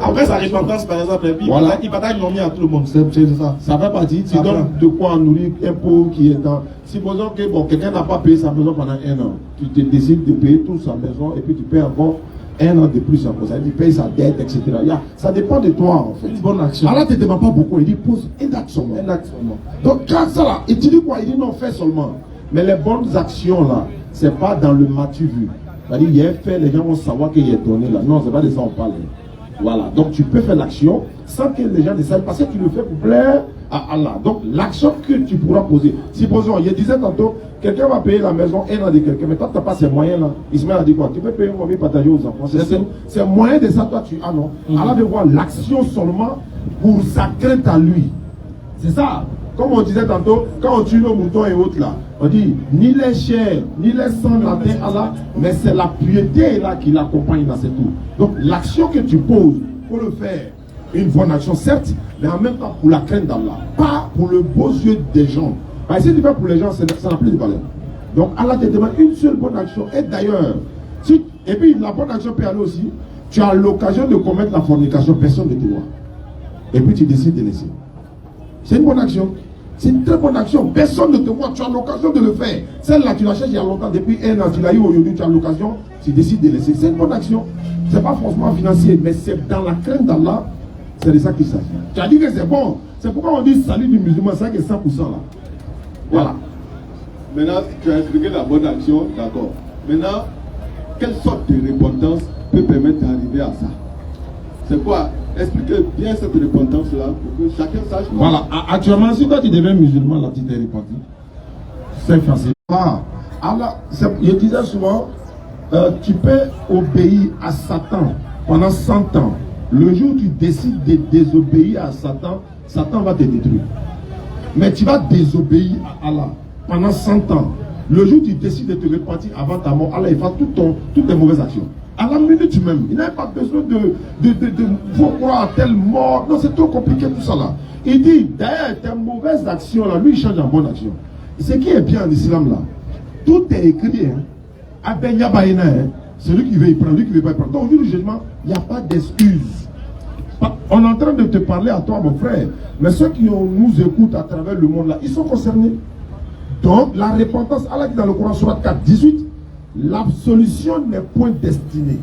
Après sa repentance, par exemple, et puis voilà. Il partage l'homme à tout le monde. C'est ça. Ça fait partie. Tu donnes de quoi nourrir un pauvre qui est dans. Supposons que bon, quelqu'un n'a pas payé sa maison pendant 1 an. Tu te décides de payer toute sa maison et puis tu payes encore 1 an de plus encore. Ça veut dire tu payes sa dette, etc. Ça dépend de toi en fait. Une bonne action. Alors tu ne te demandes pas beaucoup. Il dit pose un acte seulement. Donc quand ça là, il te dit quoi? Il dit non, fais seulement. Mais les bonnes actions là, c'est pas dans le matu vu. C'est-à-dire, il est fait, les gens vont savoir qu'il est donné là. Non, c'est pas de ça on parle. Voilà. Donc, tu peux faire l'action sans que les gens ne sachent, parce que tu le fais pour plaire à Allah. Donc, l'action que tu pourras poser. Supposons, je disais tantôt, quelqu'un va payer la maison, un an de quelqu'un, mais toi, tu n'as pas ces moyens-là. Il se met à dire quoi? Tu peux payer un moyen partager aux enfants. C'est moyen de ça, toi, tu. Ah non. Allah veut voir l'action seulement pour sa crainte à lui. C'est ça. Comme on disait tantôt, quand on tue nos moutons et autres là, on dit ni les chairs, ni les sangs n'atteignent Allah, mais c'est la piété là qui l'accompagne dans c'est tout. Donc l'action que tu poses pour le faire, une bonne action certes, mais en même temps pour la crainte d'Allah, pas pour le beau yeux des gens. Parce que si tu fais pour les gens, ça n'a plus de valeur. Donc Allah te demande une seule bonne action. Et d'ailleurs, et puis la bonne action peut aller aussi, tu as l'occasion de commettre la fornication, personne ne te voit. Et puis tu décides de laisser. C'est une bonne action. C'est une très bonne action. Personne ne te voit. Tu as l'occasion de le faire. Celle-là, tu la cherches il y a longtemps. Depuis un an, tu l'as eu aujourd'hui, tu as l'occasion. Tu décides de laisser. C'est une bonne action. Ce n'est pas forcément financier, mais c'est dans la crainte d'Allah. C'est de ça qu'il s'agit. Tu as dit que c'est bon. C'est pourquoi on dit salut du musulman. C'est que 100% là. Voilà. Maintenant, tu as expliqué la bonne action. D'accord. Maintenant, quelle sorte de repentance peut permettre d'arriver à ça? C'est quoi? Expliquez bien cette repentance-là pour que chacun sache. Voilà. Actuellement, si toi tu deviens musulman, là tu t'es repenti. C'est facile. Allah, je disais souvent, tu peux obéir à Satan pendant 100 ans. Le jour où tu décides de désobéir à Satan, Satan va te détruire. Mais tu vas désobéir à Allah pendant 100 ans. Le jour où tu décides de te repentir avant ta mort, Allah efface toutes tes mauvaises actions. À la minute même, il n'a pas besoin de faut croire à telle mort. Non, c'est trop compliqué tout ça là. Il dit, d'ailleurs, tes mauvaises actions là, lui il change en bonne action. Ce qui est bien en islam là, tout est écrit. Celui qui veut y prendre, lui qui ne veut pas y prendre. Donc au jour du jugement, il n'y a pas d'excuse. On est en train de te parler à toi, mon frère. Mais ceux qui nous écoutent à travers le monde là, ils sont concernés. Donc la repentance, Allah dit dans le Coran, Sourate 4, 18. L'absolution n'est point destinée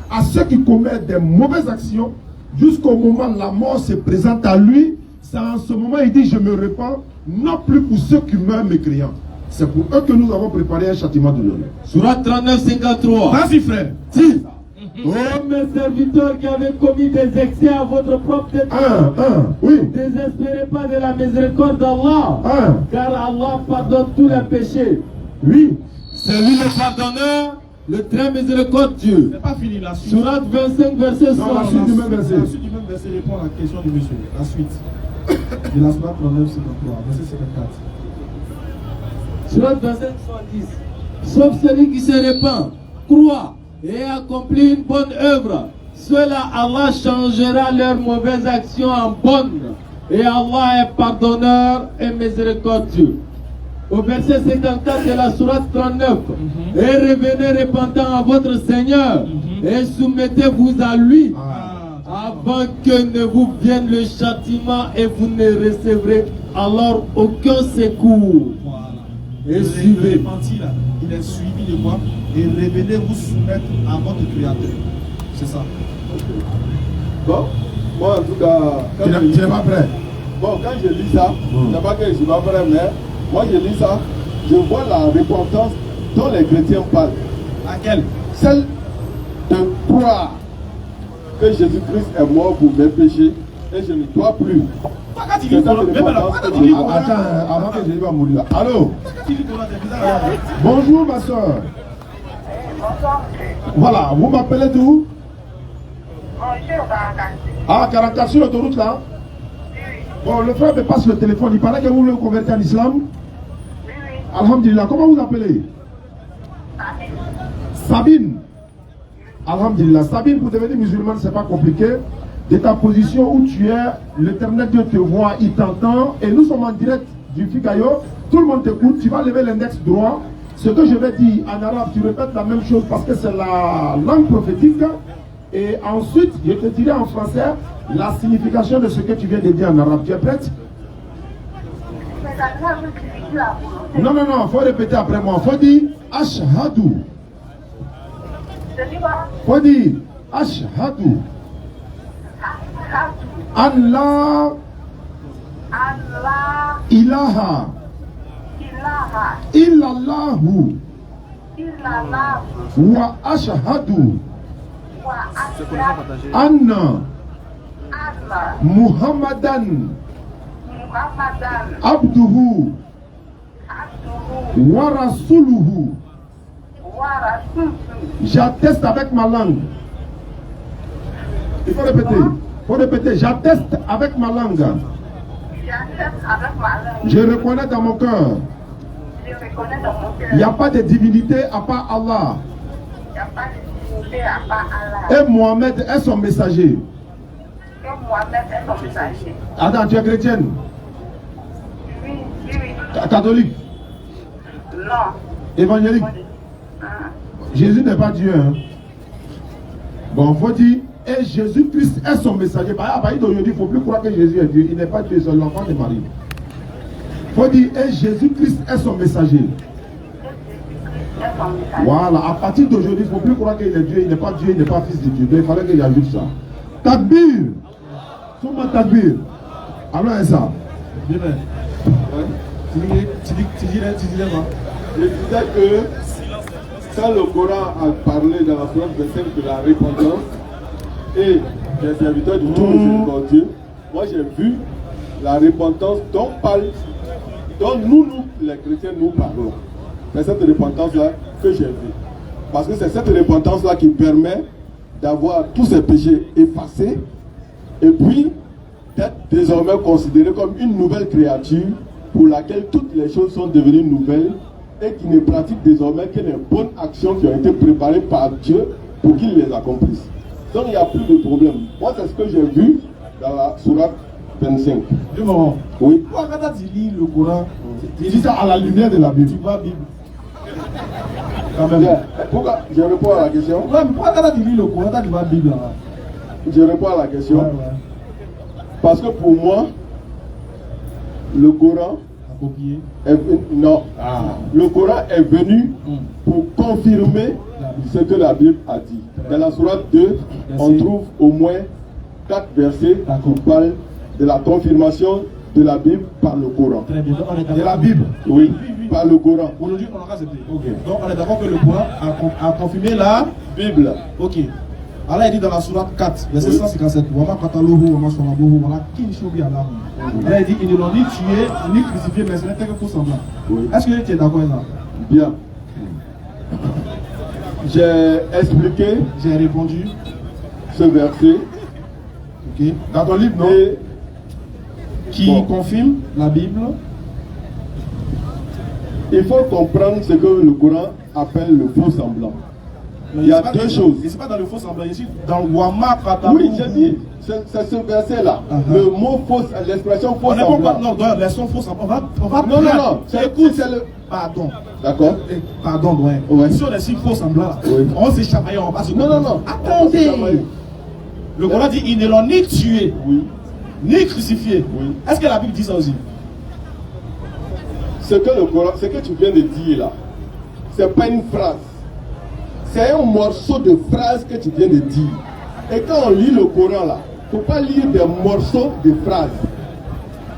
à ceux qui commettent des mauvaises actions jusqu'au moment où la mort se présente à lui. C'est en ce moment il dit je me répands, non plus pour ceux qui meurent mécréants. C'est pour eux que nous avons préparé un châtiment douloureux. Surat 39, 53. Vas-y frère. Si. Oh mes serviteurs qui avez commis des excès à votre propre détriment, oui. ne désespérez pas de la miséricorde d'Allah, car Allah pardonne tous les péchés. Oui. C'est lui le pardonneur, le très miséricordieux. C'est pas fini la suite. Surat 25, verset 60. Non, la suite du même verset. La suite du même verset répond à la question du monsieur. La suite. De la Surat 39, 53, verset 54. Surat 25, 70. Sauf celui qui se répand, croit et accomplit une bonne œuvre. Cela, Allah changera leurs mauvaises actions en bonnes. Et Allah est pardonneur et miséricordieux. Au verset 54 de la Sourate 39, et revenez repentant à votre Seigneur, et soumettez-vous à lui, avant que ne vous vienne le châtiment et vous ne recevrez alors aucun secours. Voilà. Et suivez. Il est suivi de moi, et revenez vous soumettre à votre Créateur. C'est ça. Bon, moi en tout cas, Tu n'es pas prêt. bon, quand je lis ça, c'est pas que je suis pas prêt, mais moi je lis ça, je vois la repentance dont les chrétiens parlent. Laquelle? Celle de croire que Jésus-Christ est mort pour mes péchés et je ne dois plus. C'est ça le repentance que je lis. Attends, avant que je va mourir là. Allô? Bonjour ma soeur. Voilà, vous m'appelez d'où? Ah, Caracas sur l'autoroute là? Bon, le frère me passe le téléphone, il paraît que vous voulez convertir en islam? Oui. Alhamdulillah, comment vous appelez? Sabine. Alhamdulillah. Sabine, pour devenir musulmane, c'est pas compliqué. De ta position où tu es, l'Éternel Dieu te voit, il t'entend, et nous sommes en direct du Fikayo. Tout le monde t'écoute, tu vas lever l'index droit. Ce que je vais dire en arabe, tu répètes la même chose parce que c'est la langue prophétique. Et ensuite, je te dirai en français la signification de ce que tu viens de dire en arabe. Tu es prête? Non, non, non, il faut répéter après moi. Il faut dire Ashhadu. Il faut dire Ashhadu. Allah ilaha illallahu Wa ashhadu anna Muhammadan abduhu wa rasuluhu. J'atteste avec ma langue. Il faut répéter. J'atteste avec ma langue. Je reconnais dans mon cœur. Il n'y a pas de divinité à part Allah. Et Mohamed est son messager. Attends, tu es chrétienne? Oui. Catholique? Non. Évangélique? Jésus n'est pas Dieu. Hein? Bon, il faut dire, et Jésus-Christ est son messager. À partir d'aujourd'hui, il ne faut plus croire que Jésus est Dieu. Il n'est pas Dieu, c'est l'enfant de Marie. Il faut dire, et Jésus-Christ est son messager. Voilà, à partir d'aujourd'hui, il ne faut plus croire qu'il est Dieu, il n'est pas Dieu, il n'est pas fils de Dieu. Donc il fallait qu'il ajoute ça. Takbir! Souma takbir! Alors, ça. Tu disais quoi? Je disais que quand le Coran a parlé dans la sourate 25 de la repentance et des serviteurs du tout miséricordieux, moi j'ai vu la repentance dont nous, les chrétiens, nous parlons. C'est cette repentance-là que j'ai vue. Parce que c'est cette repentance-là qui permet d'avoir tous ces péchés effacés et puis d'être désormais considéré comme une nouvelle créature pour laquelle toutes les choses sont devenues nouvelles et qui ne pratique désormais que les bonnes actions qui ont été préparées par Dieu pour qu'il les accomplisse. Donc il n'y a plus de problème. Moi c'est ce que j'ai vu dans la sourate 25. Oui. Pourquoi quand tu lis le Coran, Il dit ça à la lumière de la Bible. tu vois Bible? Quand même. Pourquoi je réponds à la question? Ouais, mais pourquoi quand tu lis le Coran, tu vois Bible là? Je réponds à la question. Ouais. Parce que pour moi, le Coran À copier. non. Le Coran est venu pour confirmer ce que la Bible a dit. Dans la sourate 2, on trouve au moins 4 versets qui parlent de la confirmation de la Bible par le Coran. Très bien. Donc on est d'accord. De la Bible. Oui, par le Coran. Aujourd'hui, on aura accepté. Ok. Donc on est d'accord que le Coran a confirmé la Bible. Ok. Allah il dit dans la sourate 4, verset 157, Wama kataluhu, wama sonabuhu, wala kinshubi Allah. Allah il dit, ils ne l'ont ni tué, ni crucifié, mais ce n'était que faux semblant. Oui. Est-ce que tu es d'accord avec ça? Bien. J'ai expliqué, J'ai répondu. ce verset. Ok. Dans ton livre, non? Et Qui confirme la Bible. il faut comprendre ce que le Coran appelle le faux semblant. Il y a deux choses. Et c'est pas dans le faux semblant, ici, dans le Wama kataluhu. Oui, j'ai dit, c'est ce verset-là. Le mot faux, l'expression faux On n'est pas semblant. non, dans les sons faux semblants. On va Non, c'est écoute, c'est le. Pardon. D'accord. Pardon, ouais. Ouais. Si on est si faux semblant, Oui. on s'est chamaillé, on va se Non. Attendez. Le Coran dit, ils ne l'ont ni tué, Oui. ni crucifié. Oui. Est-ce que la Bible dit ça aussi? Ce que le Coran, ce que tu viens de dire là, c'est pas une phrase. C'est un morceau de phrase que tu viens de dire. Et quand on lit le Coran là, il ne faut pas lire des morceaux de phrases.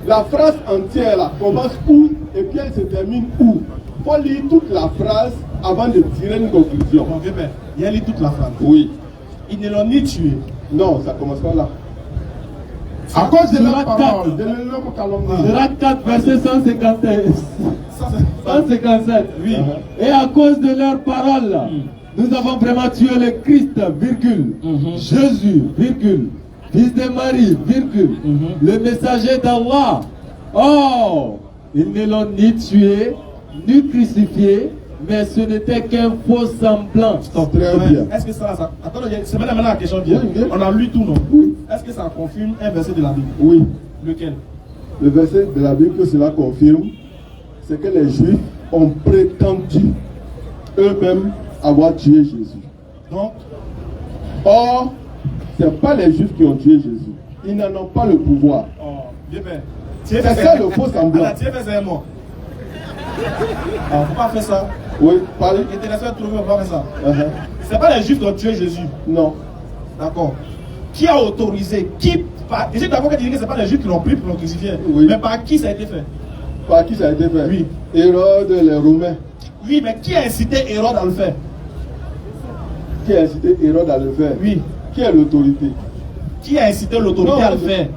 La phrase entière là commence où et puis elle se termine où. Il faut lire toute la phrase avant de tirer une conclusion. Bon, viens, il y a lu toute la phrase. Oui. Ils ne l'ont ni tué. Non, ça commence pas là. À cause de la Surat parole, 4. de l'homme calomnie. Surat 4, verset 157. Oui. Et à cause de leurs paroles, nous avons vraiment tué le Christ, virgule. Jésus, virgule. Fils de Marie, virgule. Le messager d'Allah. Oh, ils ne l'ont ni tué, ni crucifié, mais ce n'était qu'un faux semblant. Très bien. Est-ce que ça. Attends, c'est maintenant la question vient. Oui. On a lu tout, non? Oui. Est-ce que ça confirme un verset de la Bible? Oui. Lequel? Le verset de la Bible que cela confirme, c'est que les Juifs ont prétendu eux-mêmes avoir tué Jésus. Donc, Or, ce n'est pas les Juifs qui ont tué Jésus. Ils n'en ont pas le pouvoir. bien fait. C'est ça le faux semblant. Tu es fait, c'est un mot. On ne faut pas faire ça. Oui, parlez. Intéressant de trouver, on ne peut pas faire ça. Uh-huh. Ce n'est pas les Juifs qui ont tué Jésus. Non. D'accord. Qui a autorisé? Qui par... Je suis d'accord que tu dis que ce n'est pas les Juifs qui l'ont pris pour le crucifier. Oui. Mais par qui ça a été fait? Par qui ça a été fait? Oui. Hérode, les Romains. Oui, mais qui a incité Hérode à le faire? Qui a incité Hérode à le faire? Oui. Qui est l'autorité? Qui a incité l'autorité à le faire?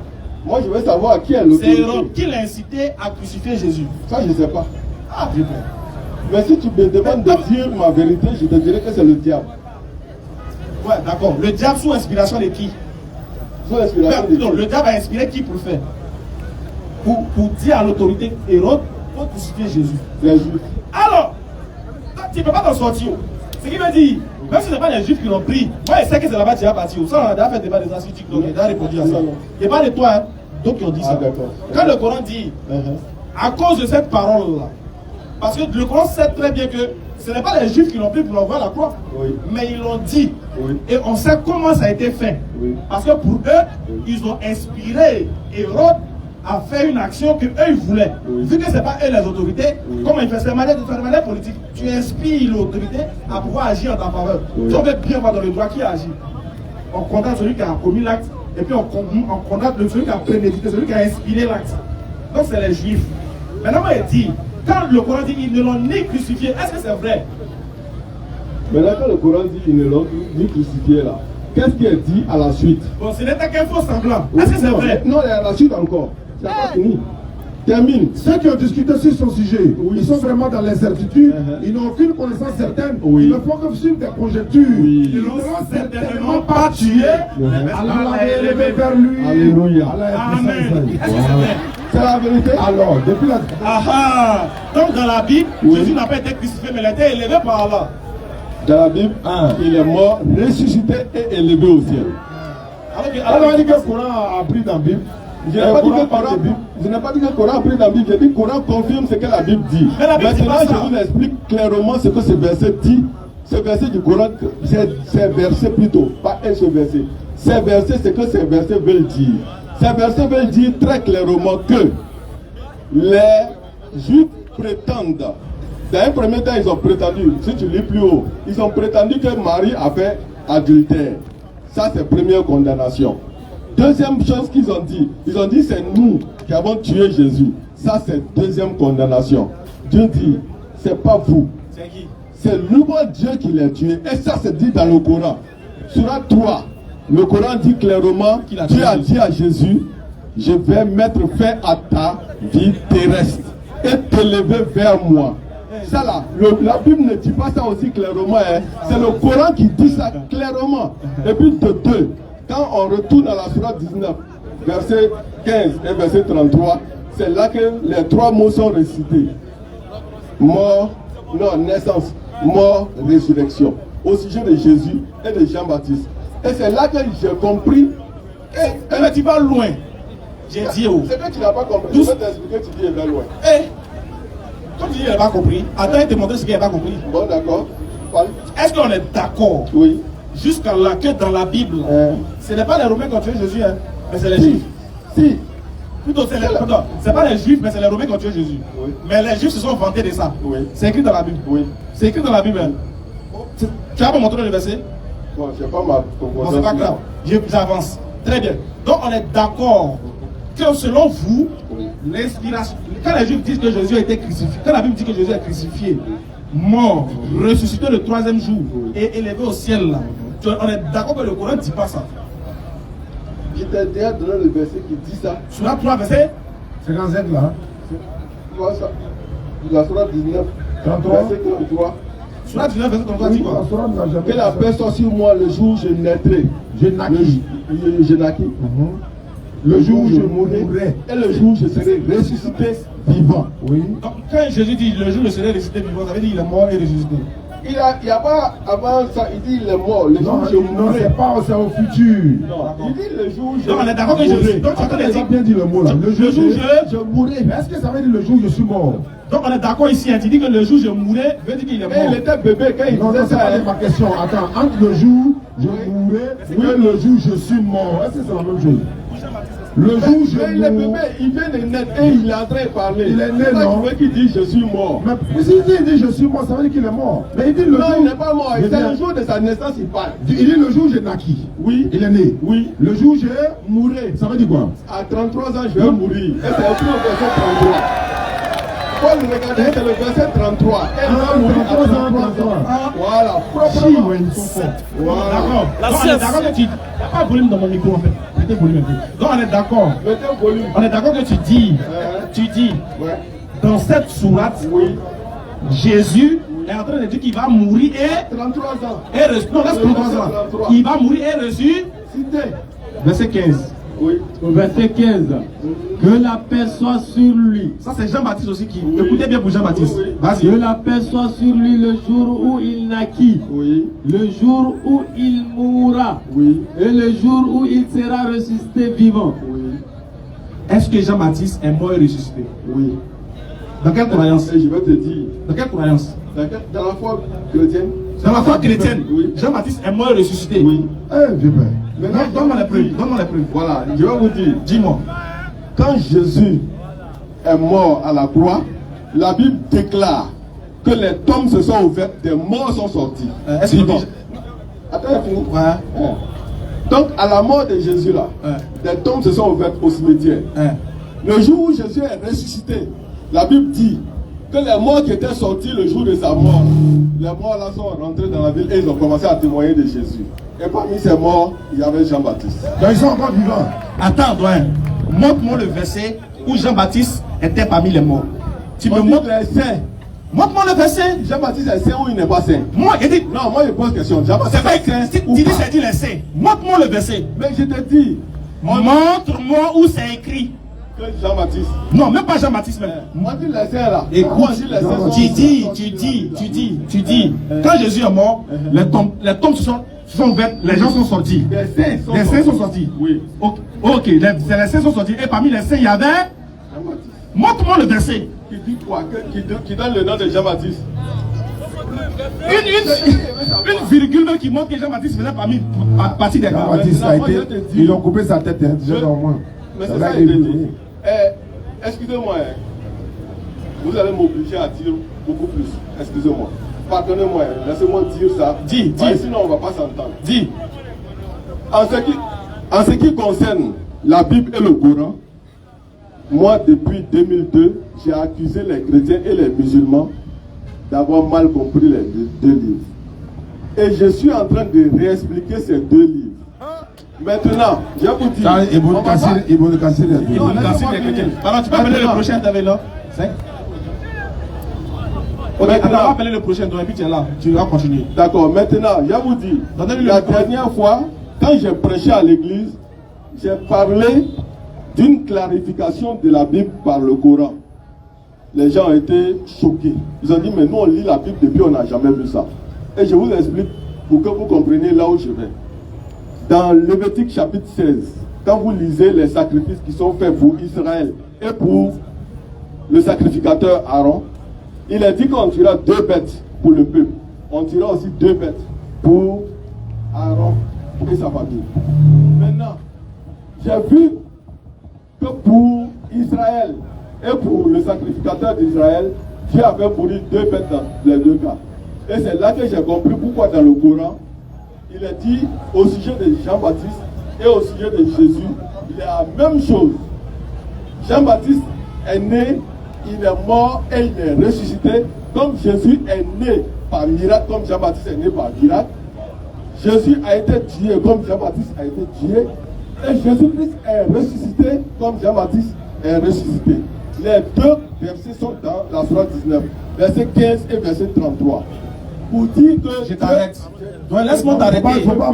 Moi, je veux savoir qui est C'est l'autorité. Hérode. Qui l'a incité à crucifier Jésus? Ça, je ne sais pas. Ah, bien. Mais si tu me demandes de dire ma vérité, je te dirai que c'est le diable. Ouais, d'accord. Le diable sous inspiration de qui? Sous l'inspiration de Non, qui? le diable a inspiré qui pour le faire? Pour dire à l'autorité Hérode, il faut crucifier Jésus. Les Juifs. Alors, tu ne peux pas t'en sortir. Ce qui veut dire, même si ce n'est pas les Juifs qui l'ont pris, moi je sais que c'est là-bas que tu vas partir. Ça, on a déjà fait débat des assistiques, donc il a déjà répondu à ça. Il n'y a pas de toi, hein, d'autres qui ont dit ça. d'accord. Quand le Coran dit, à cause de cette parole-là, parce que le Coran sait très bien que ce n'est pas les Juifs qui l'ont pris pour l'envoyer à la croix, mais ils l'ont dit. Et on sait comment ça a été fait. Parce que pour eux, ils ont inspiré Hérode à faire une action qu'eux ils voulaient. Vu que ce n'est pas eux les autorités, comme ils font cette manière politique, tu inspires l'autorité à pouvoir agir en ta faveur. Si on veut bien voir dans le droit qui agit, on condamne celui qui a commis l'acte, et puis on condamne celui qui a prémédité, celui qui a inspiré l'acte. Donc c'est les Juifs. Maintenant, il dit, quand le Coran dit qu'ils ne l'ont ni crucifié, est-ce que c'est vrai? Maintenant, quand le Coran dit qu'ils ne l'ont ni crucifié là, qu'est-ce qui est dit à la suite? Bon, ce n'était qu'un faux semblant. Est-ce que c'est vrai? Non, il y a la suite encore. C'est pas fini. Termine. Ceux qui ont discuté sur son sujet, ils sont vraiment dans l'incertitude, ils n'ont aucune connaissance certaine, ils ne font que suivre des conjectures. Ils ne l'ont certainement pas tué, Allah l'a élevé vers lui. Alléluia. Amen. Est-ce que c'est vrai? C'est la vérité. Alors, depuis la... Donc dans la Bible, Jésus n'a pas été crucifié, mais il a été élevé par Allah. Dans la Bible, il est mort, ressuscité et élevé au ciel. Alors, il dit que le Coran a pris dans la Bible. Je n'ai pas dit que le Coran a pris dans la Bible, j'ai dit que le Coran confirme ce que la Bible dit. Mais la Bible, maintenant, c'est pas ça. je vous explique clairement ce que ce verset dit. Ce verset du Coran, ces versets plutôt, pas un seul verset. Ces versets, c'est que ces versets veulent dire. Ces versets veulent dire très clairement que les Juifs prétendent, dans un premier temps, ils ont prétendu, si tu lis plus haut, ils ont prétendu que Marie a fait adultère. Ça, c'est première condamnation. Deuxième chose qu'ils ont dit, c'est nous qui avons tué Jésus. Ça, c'est deuxième condamnation. Dieu dit, c'est pas vous. C'est qui? C'est le bon Dieu qui l'a tué. Et ça, c'est dit dans le Coran. Surat 3, le Coran dit clairement, Dieu a dit à Jésus, je vais mettre fin à ta vie terrestre et t'élever vers moi. Ça là, la Bible ne dit pas ça aussi clairement. Hein. C'est le Coran qui dit ça clairement. Et puis de deux, quand on retourne à la Sourate 19, verset 15 et verset 33, c'est là que les trois mots sont récités. Mort, non, naissance, mort, résurrection. Au sujet de Jésus et de Jean-Baptiste. Et c'est là que j'ai compris. Mais tu vas loin. J'ai dit où? C'est que tu n'as pas compris. Je vais t'expliquer, tu dis, il va loin. Quand tu dis qu'il n'a pas compris, attends, il te montrer ce qu'il n'a pas compris. Bon, d'accord. Est-ce qu'on est d'accord? Oui. Jusqu'à là que dans la Bible, ce n'est pas les Romains qui ont tué Jésus, hein, mais c'est les Juifs. Si. Plutôt, c'est pas les Juifs, mais c'est les Romains qui ont tué Jésus. Oui. Mais les Juifs se sont vantés de ça. Oui. C'est écrit dans la Bible. Oui. C'est écrit dans la Bible. Hein. Tu vas me montrer le verset? Bon, c'est pas ma Bon, c'est pas grave. J'avance. Très bien. Donc, on est d'accord que selon vous, l'inspiration. Quand les Juifs disent que Jésus a été crucifié, quand la Bible dit que Jésus est crucifié, mort, ressuscité le troisième jour et élevé au ciel, là, on est d'accord que le Coran ne dit pas ça. Je t'ai déjà donné le verset qui dit ça. Sur la 3 versets 55 là. Quoi ça? La Sourate 19, 33. verset 33. Sur la 19 verset 33 dit quoi? Que la paix soit sur moi le jour où je naîtrai. Je naquis. Je naquis. Le jour où je mourrai. Et le jour où je serai ressuscité vivant. Oui. Donc, quand Jésus dit le jour où je serai ressuscité vivant, ça veut dire qu'il est mort et ressuscité. Il n'y a pas avant ça, il dit il est mort. Le jour Non, où je mourrai. c'est pas, c'est au futur. Non, il dit le jour où je Donc, on est d'accord que Jésus. Donc, Attends, il a bien dit le mot là. Le jour où je mourrai. Mais est-ce que ça veut dire le jour où je suis mort? Donc, on est d'accord ici. Hein, tu dis que le jour où je mourrai, veut dire qu'il est mort. Et il était bébé quand il Non, disait non, c'est ça. pas ma question. Attends, entre le jour où je mourrai et le jour où je suis mort, est-ce que c'est la même chose? Le jour où je Mais le bébé, mourrai. il vient de naître et il est en train de parler. Il est né, C'est ça non? que je veux qu'il dise je suis mort. Mais s'il dit je suis mort, ça veut dire qu'il est mort. Mais il dit le Non, jour. il n'est pas mort. Je C'est viens- le jour de sa naissance, il parle. Il dit le jour où j'ai naquis. Oui. Il est né. Oui. Le jour où je mourrai. Ça veut dire quoi? À 33 ans, je vais mourir. Et c'est écrit au verset 33. Paul, regardez, c'est le verset 33. Elle va mourir à 33 ans. Voilà, proprement. Voilà. D'accord. Donc, on est d'accord que tu. Il n'y a pas de volume dans mon micro en fait. Mettez le volume un peu. Donc on est d'accord. Mettez le volume. On est d'accord que tu dis, Ouais. dans cette sourate, Oui. Jésus est en train de dire qu'il va mourir et 33 ans. non, laisse 33 ans. Il va mourir et ressusciter. Cité. Verset 15. Oui. Au verset 15, que la paix soit sur lui. Ça c'est Jean-Baptiste aussi qui. Écoutez bien pour Jean-Baptiste. Oui. Vas-y. Que la paix soit sur lui le jour où il naquit, Oui. le jour où il mourra, Oui. et le jour où il sera ressuscité vivant. Oui. Est-ce que Jean-Baptiste est mort et ressuscité? Oui. Dans quelle croyance? Et je vais te dire, Dans quelle croyance? dans la foi chrétienne. Dans la foi chrétienne, Oui. Jean-Baptiste est mort et ressuscité. Oui. Vieux père. Maintenant, Donne-moi les preuves. Donne-moi les preuves. Voilà, je vais vous dire. Dis-moi. Quand Jésus est mort à la croix, la Bible déclare que les tombes se sont ouvertes, des morts sont sortis. Est-ce que Vivants. Attends, il finit. Ouais. Donc, à la mort de Jésus là, des tombes se sont ouvertes au cimetière. Le jour où Jésus est ressuscité, la Bible dit que les morts qui étaient sortis le jour de sa mort, les morts là sont rentrés dans la ville et ils ont commencé à témoigner de Jésus. Et parmi ces morts, il y avait Jean-Baptiste. Donc ils sont encore vivants. Attends, doyen. Montre-moi le verset où Jean-Baptiste était parmi les morts. Tu me On dit montres. les saints. Montre-moi le verset. Jean-Baptiste est saint ou il n'est pas saint? Moi, il dit. Non, moi je pose question. C'est Jean-Baptiste vrai est saint que ou tu dis pas? c'est dit les saints. Montre-moi le verset. Mais je te dis, Montre-moi où c'est écrit. que Jean-Baptiste. Non, même pas Jean-Baptiste même. Moi je dis les saints là. Écoute, Moi, je dis les saints sont- tu dis, quand Jésus est mort, les tombes se sont ouvertes, les gens sont sortis. Les saints sont Les saints sont sortis. Oui. Ok, les saints sont sortis. Et parmi les saints, il y avait. Jean-Baptiste. Montre-moi le verset. Qui dit quoi? Qui donne le nom de Jean-Baptiste? Une virgule même qui montre que Jean-Baptiste faisait partie des grands. Jean-Baptiste a moi, été. je te dis- Ils ont coupé sa tête, hein, déjà au moins. Mais Ça c'est va ça que je te évoluer. dis. Excusez-moi, vous allez m'obliger à dire beaucoup plus. Excusez-moi. Pardonnez-moi, laissez-moi dire ça. Dis. Sinon on ne va pas s'entendre. Dis. En ce qui concerne la Bible et le Coran, moi depuis 2002, j'ai accusé les chrétiens et les musulmans d'avoir mal compris les deux livres. Et je suis en train de réexpliquer ces deux livres. Maintenant, je vous dis. Ça, ils vont le casser les Il deux. faut casser les chrétiens. Alors, tu peux appeler le prochain, t'avais là. Ok, on va appeler le prochain, toi, et puis tu es là. Tu vas continuer. D'accord, maintenant, je vous dis, Donnez-lui la le micro. dernière fois, quand j'ai prêché à l'église, j'ai parlé d'une clarification de la Bible par le Coran. Les gens ont été choqués. Ils ont dit, mais nous on lit la Bible depuis, on n'a jamais vu ça. Et je vous explique pour que vous compreniez là où je vais. Dans Lévitique chapitre 16, quand vous lisez les sacrifices qui sont faits pour Israël et pour le sacrificateur Aaron, il est dit qu'on tuera 2 bêtes pour le peuple. On tuera aussi 2 bêtes pour Aaron et sa famille. Maintenant, j'ai vu que pour Israël et pour le sacrificateur d'Israël, Dieu avait mouru 2 bêtes dans les 2 cas. Et c'est là que j'ai compris pourquoi dans le Coran, il est dit au sujet de Jean-Baptiste et au sujet de Jésus, il est la même chose. Jean-Baptiste est né, il est mort et il est ressuscité. Comme Jésus est né par miracle, comme Jean-Baptiste est né par miracle. Jésus a été tué comme Jean-Baptiste a été tué. Et Jésus-Christ est ressuscité comme Jean-Baptiste est ressuscité. Les deux versets sont dans la sourate 19, verset 15 et verset 33. Pour dire que... Je t'arrête. Donc laisse-moi t'arrêter. Faut pas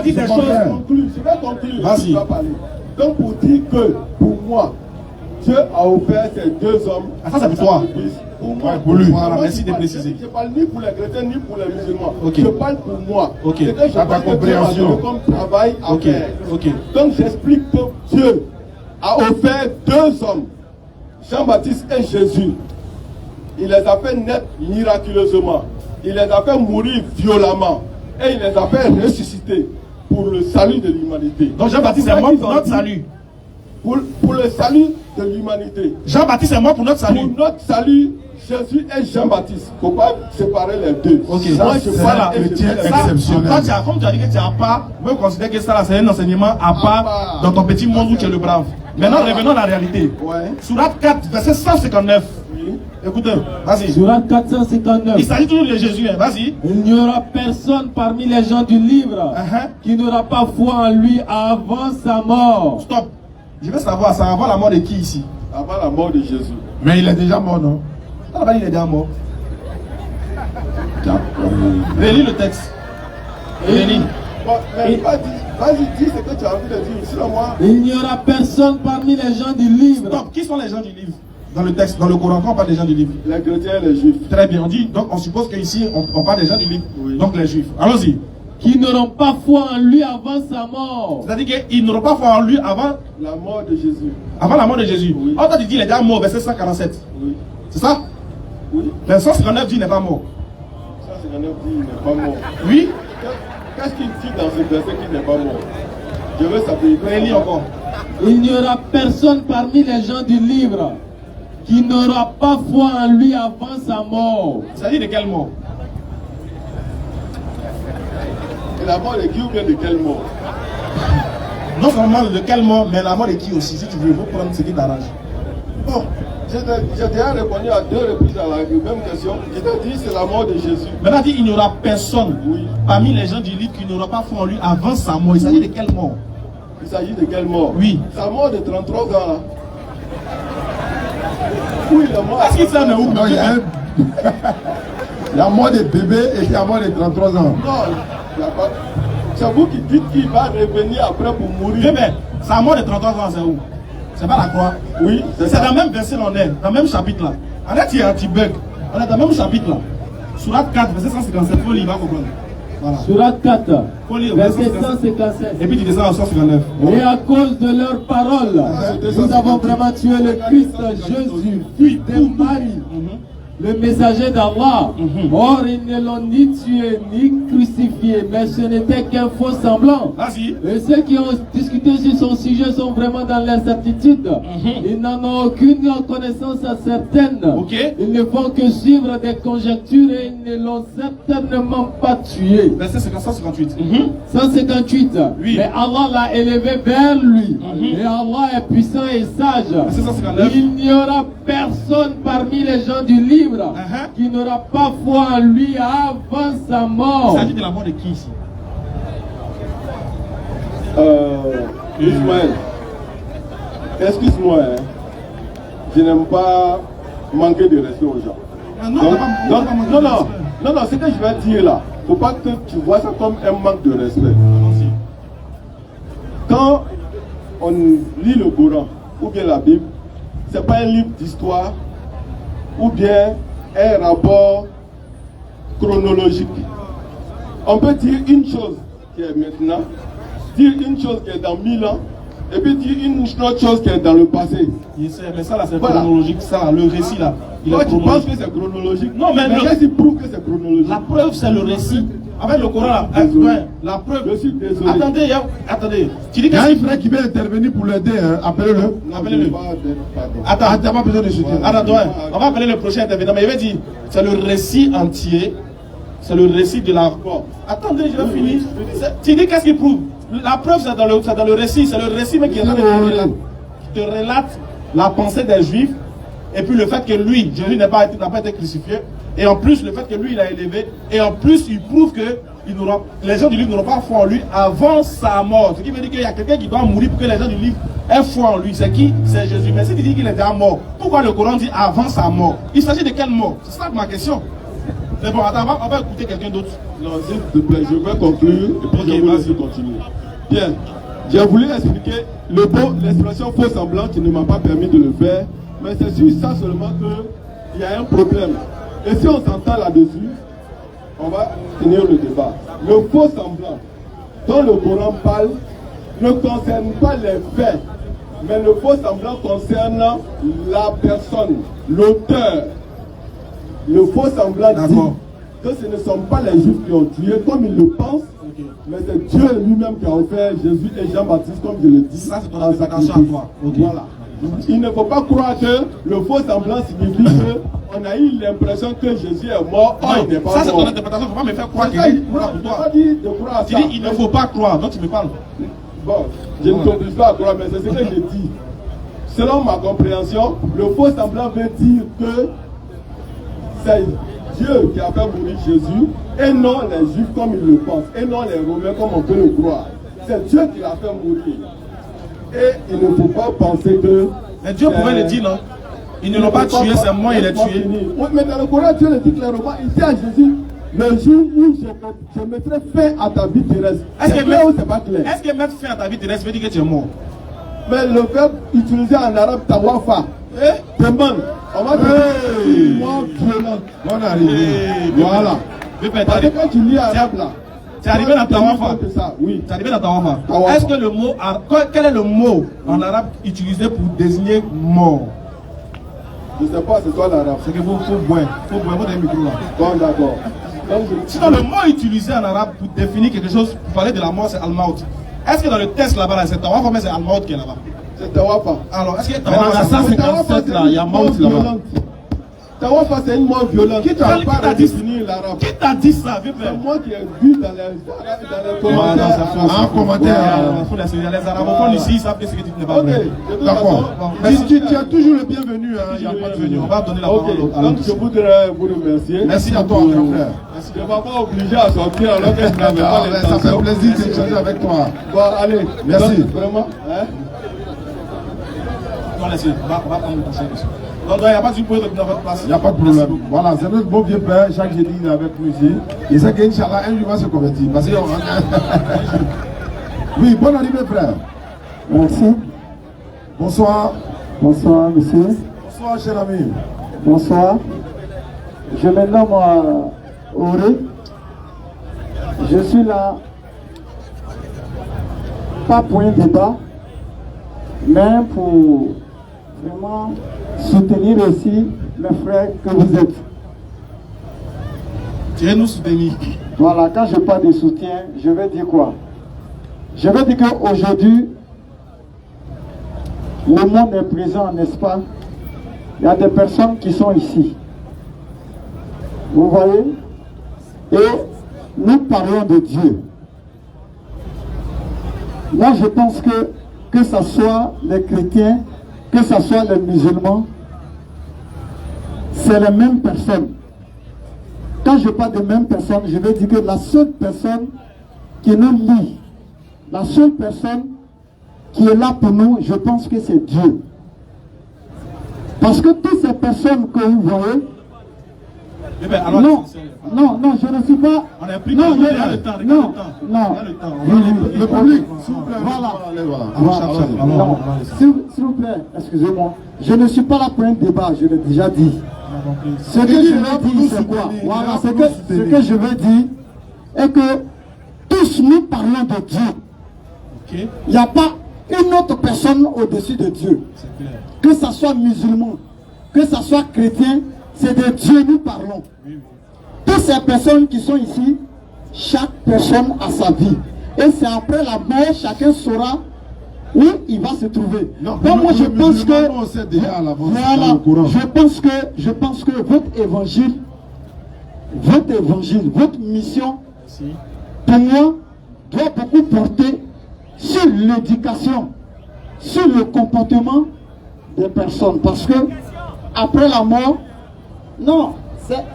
dire des choses. Je vais conclure. Vas-y. Je vais parler. Donc pour dire que, pour moi, Dieu a offert ces 2 hommes. Ah, ça c'est pour toi. Pour moi, Ouais, pour lui. Moi, Voilà, je merci de parle- préciser. Je parle ni pour les chrétiens ni pour les musulmans. Ok. Je parle pour moi. Ok. C'est que je Dans ta parle que Dieu m'a compréhension. donné comme travail à Ok. faire. Ok. Donc j'explique que Dieu a offert 2 hommes, Jean-Baptiste et Jésus. Il les a fait naître miraculeusement. Il les a fait mourir violemment. Et il les a fait ressusciter pour le salut de l'humanité. Donc Jean-Baptiste est mort pour notre salut. Pour le salut de l'humanité. Jean-Baptiste est mort pour notre salut. Pour notre salut, Jésus et Jean-Baptiste. Il ne faut pas séparer les deux. Ok, Moi, je ça parle là, et je chrétien fais Ça, exceptionnel. toi, comme tu as dit que tu n'as pas, moi je considère que ça là, c'est un enseignement à part part. dans ton petit monde où tu es le brave. Maintenant, revenons à la réalité. Ouais. Sourate 4, verset 159. Oui. Écoutez, vas-y. Surat 459. Il s'agit toujours de Jésus, hein. Vas-y. Il n'y aura personne parmi les gens du livre qui n'aura pas foi en lui avant sa mort. Stop. Je veux savoir, ça avant la mort de qui ici? Avant la mort de Jésus. Mais il est déjà mort, non? Il est déjà mort. Relis le texte. Relis. Bon, mais vas-y, dis ce que tu as envie de dire. Sinon, moi. Il n'y aura personne parmi les gens du livre. Stop. Qui sont les gens du livre? Dans le texte, dans le Coran, on parle des gens du livre. Les chrétiens et les juifs. Très bien, on dit, donc on suppose qu'ici, on parle des gens du livre. Oui. Donc les juifs. Allons-y. Qui n'auront pas foi en lui avant sa mort. C'est-à-dire qu'ils n'auront pas foi en lui avant La mort de Jésus. la mort de Jésus. Oui. Oh, toi tu dis, il est déjà mort, verset 147. Oui. C'est ça? Oui. Le 159 dit, il n'est pas mort. Ça, c'est qu'on a dit, il n'est pas mort. Oui. Qu'est-ce qu'il dit dans ce verset qu'il n'est pas mort? Je veux savoir. Relis encore. Il n'y aura personne parmi les gens du livre qui n'aura pas foi en lui avant sa mort. Ça dit de quelle mort? Et la mort de qui ou bien de quelle mort? Non seulement de quelle mort, mais la mort de qui aussi, si tu veux, il faut prendre ce qui t'arrange. Bon, j'ai déjà répondu à 2 reprises à la même question. Je t'ai dit, c'est la mort de Jésus. Maintenant, il dit, il n'y aura personne Oui. parmi les gens du livre qui n'aura pas foi en lui avant sa mort. Il s'agit de quelle mort? Il s'agit de quelle mort? Oui. Sa mort de 33 ans là. Oui, la mort. Est-ce qu'il s'en est où? Non, il y a un... Il y a mort des bébés et il y a mort de 33 ans. Non, il n'y a pas. C'est vous qui dites qu'il va revenir après pour mourir. Eh bien, sa mort de 33 ans, c'est où? C'est pas la croix. Oui, C'est dans le même verset, on est, dans le même chapitre là. En fait, il y a un petit bug. On est dans le même chapitre là. Surat 4, verset 157, faut lire, il va comprendre. Voilà. Surat 4, Faut lire, verset 157. 157. Et puis tu descends à 159. Et à cause de leurs paroles, nous avons vraiment tué le Christ Jésus, fils de Marie, le messager d'Allah. Or, ils ne l'ont ni tué ni crucifié, mais ce n'était qu'un faux semblant. Vas-y. Et ceux qui ont discuté sur son sujet sont vraiment dans l'incertitude. Ils n'en ont aucune connaissance certaine. Ok. Ils ne font que suivre des conjectures et ils ne l'ont certainement pas tué. Verset 158. 158. Oui. Mais Allah l'a élevé vers lui. Et Allah est puissant et sage. Verset 159. Il n'y aura personne parmi les gens du livre qui n'aura pas foi en lui avant sa mort. Il s'agit de la mort de qui ici? Ismaël, excuse-moi, hein. Je n'aime pas manquer de respect aux gens. Ah non, Donc, on va pas- on va pas manquer non, de non, respect. non, non, ce que je vais dire là, faut pas que tu vois ça comme un manque de respect. Allons-y. Quand on lit le Coran ou bien la Bible, c'est pas un livre d'histoire ou bien un rapport chronologique. On peut dire une chose qui est maintenant, dire une chose qui est dans 1000 ans, et puis dire une autre chose qui est dans le passé. Il sait, mais ça là c'est Voilà. chronologique, ça là, le récit là. Il Toi, est tu penses chronologique. que c'est chronologique? Non, mais le- qu'est-ce qui prouve que c'est chronologique? La preuve c'est le récit. Avec le Coran là, Désolé. ouais, la preuve. Je suis désolé. Attendez, attendez. Tu dis Il y a que un frère qui veut intervenir pour l'aider, hein. Appelez-le. Non, appelez-le. je vais pas dire pardon. Attends, T'as pas besoin de soutien. attends, ouais. On va appeler le prochain intervenant. Mais il va dire, c'est le récit entier. C'est le récit de la. Bon, attendez, je vais finir. Tu dis qu'est-ce qu'il prouve? La preuve c'est dans le récit. C'est le récit mais qui te relate la pensée des Juifs. Et puis le fait que lui, Jésus n'a pas été crucifié. Et en plus, le fait que lui, il a élevé. Et en plus, il prouve que les gens du livre n'auront pas foi en lui avant sa mort. Ce qui veut dire qu'il y a quelqu'un qui doit mourir pour que les gens du livre aient foi en lui. C'est qui? C'est Jésus. Mais si tu dis qu'il est déjà mort, pourquoi le Coran dit avant sa mort? Il s'agit de quelle mort? C'est ça ma question. Mais bon, attends, on va écouter quelqu'un d'autre. Non, s'il te plaît, je vais conclure et puis Ok, je vous laisse vas-y. continuer. Bien, j'ai voulu expliquer l'expression faux semblant qui ne m'a pas permis de le faire, mais c'est sur ça seulement qu'il y a un problème. Et si on s'entend là-dessus, on va finir le débat. Le faux semblant dont le Coran parle ne concerne pas les faits, mais le faux semblant concerne la personne, l'auteur. Le faux semblant dit que ce ne sont pas les Juifs qui ont tué comme ils le pensent, mais c'est Dieu lui-même qui a offert Jésus et Jean-Baptiste, comme je le dis. Ça, c'est ton en interprétation sacrifice. à toi. Ok. Voilà. Il ne faut pas croire que le faux semblant signifie qu'on a eu l'impression que Jésus est mort. Or, il n'est pas Ça, c'est ton mort. interprétation. Il ne faut pas me faire croire C'est ça, qu'il est non, mort je pour n'ai toi. pas dit de croire à Tu ça. dis il ne faut pas croire, donc tu me parles. Bon, je ne t'oblige pas à croire, mais c'est ce que je dis. Selon ma compréhension, le faux semblant veut dire que c'est Dieu qui a fait mourir Jésus et non les Juifs comme ils le pensent, et non les Romains comme on peut le croire. C'est Dieu qui l'a fait mourir. Et il ne faut pas penser que... Mais Dieu pouvait le dire, non? Ils ne l'ont pas tué, c'est moi, il est tué. Oui, mais dans le Coran, Dieu le dit clairement, ici à Jésus, le jour où je mettrai fin à ta vie terrestre. Est-ce que clair ou c'est pas clair? Est-ce que mettre fin à ta vie terrestre veut dire que tu es mort? Mais le verbe utilisé en arabe, tawafa, demande. On va dire mort violente. On est arrivé. Voilà. Parce que quand tu lis arabe là, tu es arrivé dans Tawafa. Oui. Tu es arrivé dans Tawafa. Tawafa. Est-ce que le mot, quel est le mot en arabe utilisé pour désigner mort? Je ne sais pas, c'est toi l'arabe. C'est que vous faut boire. Faut boire votre micro là. Bon, d'accord. Sinon, le mot utilisé en arabe pour définir quelque chose, pour parler de la mort, c'est al-maut. Est-ce que dans le texte là-bas, là, c'est Tawafa, mais c'est al-maut qui est là-bas? C'est Tawafa. Alors, est-ce que Dans la Tawafa, 157 là, il y a mort là-bas. Tawafa, c'est une mort violente. Qui t'a dit l'arabe? Qui t'a dit ça? C'est moi qui ai vu dans les commentaires. Un commentaire. Les arabophones ici, ils savent que ce que tu n'es pas vrai. D'accord. Mais tu es toujours le bienvenu. Il n'y a pas de On va donner la parole à Donc je voudrais vous remercier. Merci à toi, grand frère. Je ne vais pas obligé à sortir alors que je n'avais pas Ça fait l'intention. plaisir d'échanger avec toi. Bon, allez. Merci. Donc, vraiment. Hein? Non, laissez. On va prendre le conseil. Donc, il n'y a pas de problème dans votre place. Il n'y a pas de problème. Voilà, c'est notre bon vieux père. Chaque jeudi, il est avec nous ici. Il sait qu'Inch'Allah, un jour, va se convertir. Parce que oui, bonne arrivée, frère. Merci. Bonsoir. Bonsoir, monsieur. Bonsoir, cher ami. Bonsoir. Je me nomme Auré. Je suis là, pas pour un débat, mais pour vraiment soutenir aussi mes frères que vous êtes. Tu es nous soutenir. Voilà, quand je parle de soutien, je vais dire quoi? Je vais dire qu'aujourd'hui, le monde est présent, n'est-ce pas? Il y a des personnes qui sont ici. Vous voyez? Et nous parlons de Dieu. Moi, je pense que ce soit les chrétiens, que ce soit les musulmans, c'est les mêmes personnes. Quand je parle de mêmes personnes, je veux dire que la seule personne qui nous lie, la seule personne qui est là pour nous, je pense que c'est Dieu. Parce que toutes ces personnes que vous voyez, alors, non, je ne suis pas. On a pris non, le temps. Le public, s'il vous plaît. Voilà. Non, s'il vous plaît, excusez-moi. Je ne suis pas là pour un débat, je l'ai déjà dit. Ce que je veux dire, c'est quoi? Voilà, ce que je veux dire est que tous nous parlons de Dieu. Il n'y a pas une autre personne au-dessus de Dieu. Que ce soit musulman, que ce soit chrétien, c'est de Dieu nous parlons. Toutes ces personnes qui sont ici, chaque personne a sa vie. Et c'est après la mort, chacun saura où il va se trouver. Non, donc moi je pense que on sait déjà à l'avance, voilà, je pense que votre évangile, votre mission, pour moi, doit beaucoup porter sur l'éducation, sur le comportement des personnes. Parce que après la mort, non,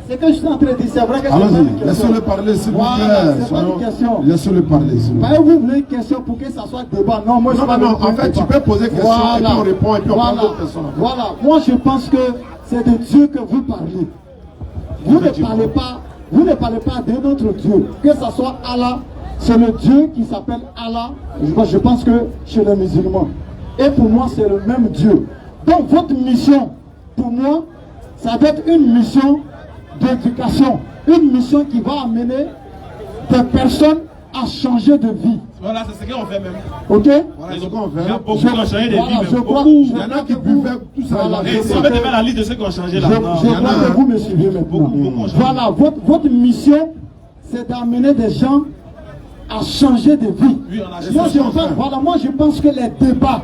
c'est que je suis en train de dire, c'est vrai que c'est pas une question. Laissez-le parler, s'il vous plaît. Voilà, c'est pas une question. Laissez-le parler, s'il vous plaît. Vous voulez une question pour que ça soit débat? Non, moi je Non, en fait, tu peux poser question et puis on répond et puis on prend d'autres personnes. Voilà, moi je pense que c'est de Dieu que vous parlez. Vous ne parlez pas d'un autre Dieu. Que ce soit Allah, c'est le Dieu qui s'appelle Allah. Je pense que chez les musulmans. Et pour moi, c'est le même Dieu. Donc votre mission, pour moi, ça doit être une mission d'éducation. Une mission qui va amener des personnes à changer de vie. Voilà, c'est ce qu'on fait même. Ok? Voilà, C'est ce qu'on fait. il y a beaucoup qui ont changé de vie, Voilà, même. je crois- Beaucoup. Il y en a qui buvaient tout ça. Voilà, Et si on veut faire la liste de ceux qui ont changé là, Je non, crois il y en a que un. vous me suivez maintenant. Beaucoup ont changé. Voilà, votre mission, c'est d'amener des gens à changer de vie. Oui, on a Moi, changé. je pense que les débats,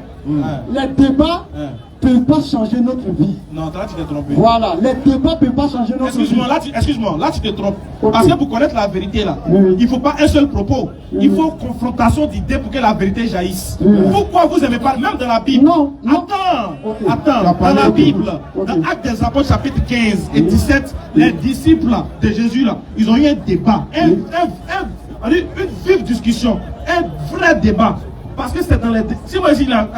peut pas changer notre vie. Non, là tu t'es trompé. Voilà, les débats ne peuvent pas changer notre vie. Excuse-moi, là tu te trompes. Okay. Parce que pour connaître la vérité là, il ne faut pas un seul propos. Il faut confrontation d'idées pour que la vérité jaillisse. Pourquoi vous n'aimez pas, même dans la Bible? Non. Attends, dans la Bible, dans Actes des Apôtres chapitre 15 et 17, les disciples de Jésus là, ils ont eu un débat, une vive discussion, un vrai débat. Parce que c'est dans les... Si moi je dis là,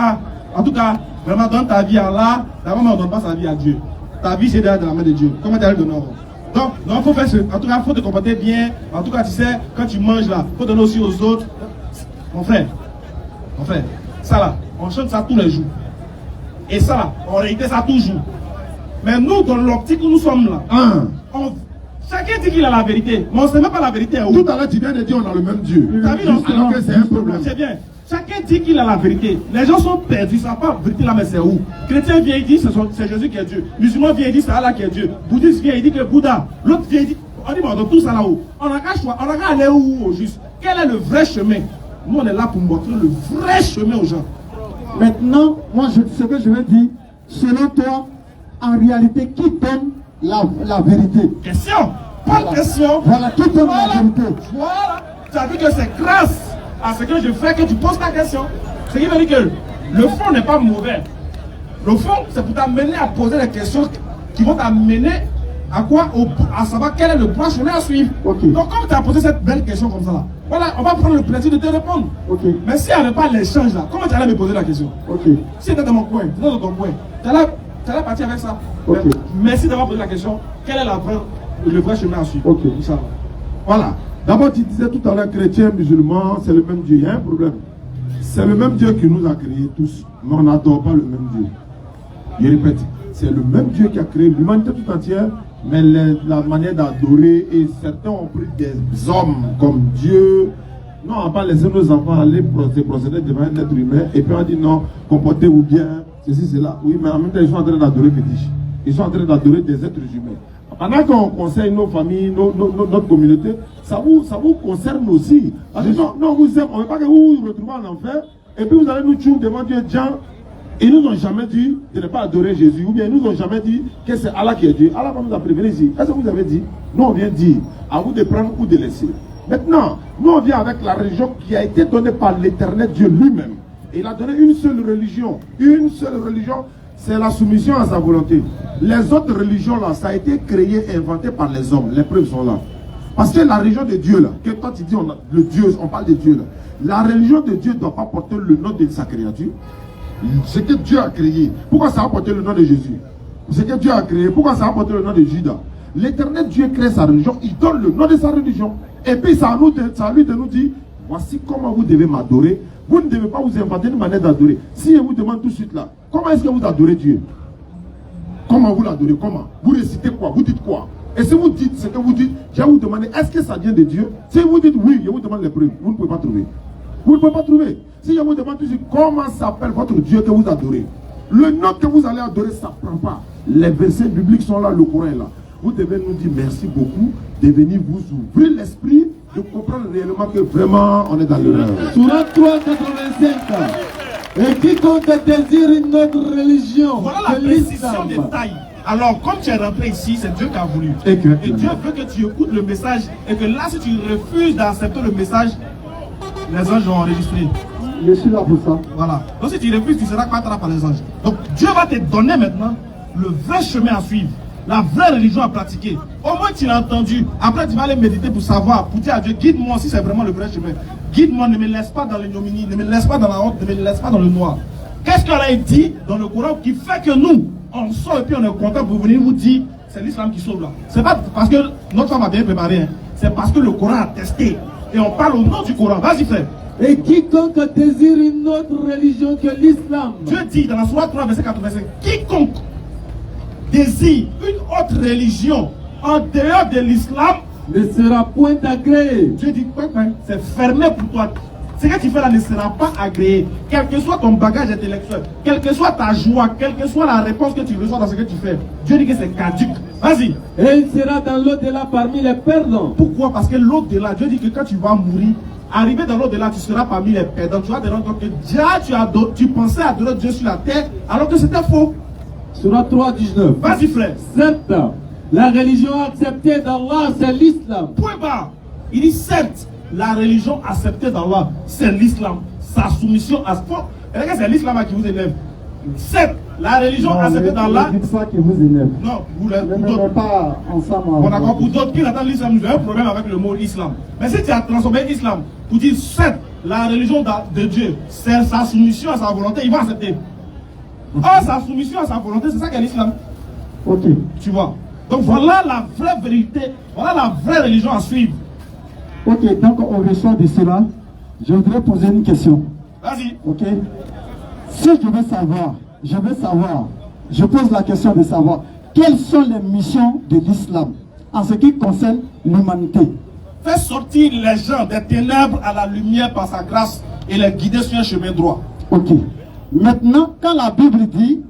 en tout cas, vraiment donne ta vie à Allah, d'abord on ne donne pas sa vie à Dieu. Ta vie c'est dans la main de Dieu. Comment tu as le donner? Donc, il faut faire ce. En tout cas, il faut te comporter bien. En tout cas, tu sais, quand tu manges là, il faut donner aussi aux autres. Mon frère, ça là, on chante ça tous les jours. Et ça là, on réitère ça toujours. Mais nous, dans l'optique où nous sommes là, chacun dit qu'il a la vérité, mais on ne sait même pas la vérité. Tout à l'heure, tu viens de dire on a le même Dieu. T'as vu, non? Alors que c'est un problème. C'est bien. Chacun dit qu'il a la vérité. Les gens sont perdus, ils ne savent pas la vérité là, mais c'est où? Chrétien vient et dit c'est Jésus qui est Dieu. Musulman vient et dit c'est Allah qui est Dieu. Bouddhiste vient et dit que Bouddha. L'autre vient et dit, on dit, dans tout ça là-haut. On a qu'à aller où au juste? Quel est le vrai chemin? Nous, on est là pour montrer le vrai chemin aux gens. Maintenant, moi, ce que je veux dire, selon toi, en réalité, qui donne la vérité? Question. Pas de question. Voilà, qui donne la vérité? Voilà. Tu as dit que c'est grâce à ce que je fais que tu poses ta question. Ce qui veut dire que le fond n'est pas mauvais. Le fond, c'est pour t'amener à poser des questions qui vont t'amener à quoi? À savoir quel est le bon chemin à suivre. Okay. Donc, comme tu as posé cette belle question comme ça, là, voilà, on va prendre le plaisir de te répondre. Okay. Mais s'il n'y avait pas l'échange là, comment tu allais me poser la question? Okay. Si tu étais dans mon coin, tu étais dans ton coin, tu allais partir avec ça. Okay. Merci d'avoir posé la question. Quel est le vrai chemin à suivre? Okay. Voilà. D'abord, tu disais tout à l'heure, chrétien, musulman, c'est le même Dieu. Il y a un problème. C'est le même Dieu qui nous a créés tous, mais on n'adore pas le même Dieu. Je répète, c'est le même Dieu qui a créé l'humanité tout entière, mais la manière d'adorer, et certains ont pris des hommes comme Dieu. Non, on n'a pas laissé nos enfants aller procéder devant un être humain, et puis on dit non, comportez-vous bien, ceci, cela. Oui, mais en même temps, ils sont en train d'adorer fétiche. Ils sont en train d'adorer des êtres humains. Pendant qu'on conseille nos familles, notre communauté, ça vous concerne aussi. Parce que non, vous aimez, on ne veut pas que vous vous retrouvez en enfer, et puis vous allez nous tuer devant Dieu. Ils nous ont jamais dit de ne pas adorer Jésus, ou bien ils nous ont jamais dit que c'est Allah qui est Dieu. Allah va nous a prévenu ici. Est-ce que vous avez dit? Nous on vient dire, à vous de prendre ou de laisser. Maintenant, nous on vient avec la religion qui a été donnée par l'éternel Dieu lui-même. Et il a donné une seule religion. Une seule religion, c'est la soumission à sa volonté. Les autres religions là, ça a été créé et inventé par les hommes. Les preuves sont là. Parce que la religion de Dieu là, que toi tu dis on parle de Dieu là, la religion de Dieu ne doit pas porter le nom de sa créature. Ce que Dieu a créé, pourquoi ça a porté le nom de Jésus? Ce que Dieu a créé, pourquoi ça a porté le nom de Judas? L'éternel Dieu crée sa religion, il donne le nom de sa religion. Et puis ça à lui de nous dire, voici comment vous devez m'adorer. Vous ne devez pas vous inventer une manière d'adorer. Si je vous demande tout de suite là, comment est-ce que vous adorez Dieu? Comment vous l'adorez? Comment? Vous récitez quoi? Vous dites quoi? Et si vous dites ce que vous dites, je vais vous demander, est-ce que ça vient de Dieu? Si vous dites oui, je vous demande les preuves. Vous ne pouvez pas trouver. Vous ne pouvez pas trouver. Si je vous demande tout de suite, comment s'appelle votre Dieu que vous adorez? Le nom que vous allez adorer, ça ne prend pas. Les versets bibliques sont là, le Coran est là. Vous devez nous dire merci beaucoup de venir vous ouvrir l'esprit, de comprendre réellement que vraiment on est dans l'erreur. Surat 3:85. Et quiconque désire une autre religion, voilà la précision des tailles. Alors, comme tu es rentré ici, c'est Dieu qui a voulu. Et Dieu veut que tu écoutes le message et que là, si tu refuses d'accepter le message, les anges vont enregistrer. Je suis là pour ça. Voilà. Donc si tu refuses, tu seras pas par les anges. Donc Dieu va te donner maintenant le vrai chemin à suivre, la vraie religion à pratiquer. Au moins tu l'as entendu. Après tu vas aller méditer pour savoir, pour dire à Dieu, guide-moi si c'est vraiment le vrai chemin. Guide-moi, ne me laisse pas dans l'ignominie, ne me laisse pas dans la honte, ne me laisse pas dans le noir. Qu'est-ce qu'elle a dit dans le Coran qui fait que nous, on sort et puis on est content pour venir vous dire, c'est l'islam qui sauve là. C'est pas parce que notre femme a bien préparé, hein. C'est parce que le Coran a testé. Et on parle au nom du Coran. Vas-y frère. Et quiconque désire une autre religion que l'islam. Dieu dit dans la Sourate 3, verset 85, quiconque désire une autre religion en dehors de l'islam ne sera point agréé. Dieu dit quoi? C'est fermé pour toi. Ce que tu fais là ne sera pas agréé. Quel que soit ton bagage intellectuel, quelle que soit ta joie, quelle que soit la réponse que tu reçois dans ce que tu fais, Dieu dit que c'est caduc. Vas-y. Et il sera dans l'au-delà parmi les perdants. Pourquoi? Parce que l'au-delà, Dieu dit que quand tu vas mourir, arrivé dans l'au-delà, tu seras parmi les perdants. Tu vas te rendre compte que déjà tu pensais adorer Dieu sur la terre alors que c'était faux. Surah 3, 19. Vas-y frère. Certes, la religion acceptée d'Allah, c'est l'islam. Point barre. Il dit certes, la religion acceptée d'Allah, c'est l'islam. Sa soumission à ce point. Et regarde, c'est l'islam qui vous énerve. Certes, la religion acceptée d'Allah. Ne dites pas que vous énerve. Non, vous Ne mettez pas ensemble. on a pour d'autres qui attendent l'islam, j'ai un problème avec le mot islam. Mais si tu as transformé l'islam pour dire certes, la religion de Dieu, c'est sa soumission à sa volonté, il va accepter. Or, sa soumission à sa volonté, c'est ça qu'est l'islam. Ok. Tu vois. Donc voilà la vraie vérité, voilà la vraie religion à suivre. Ok, donc on ressort de cela. Je voudrais poser une question. Vas-y. Ok. Si je pose la question de savoir quelles sont les missions de l'islam en ce qui concerne l'humanité. Faire sortir les gens des ténèbres à la lumière par sa grâce et les guider sur un chemin droit. Ok. Maintenant, quand la Bible dit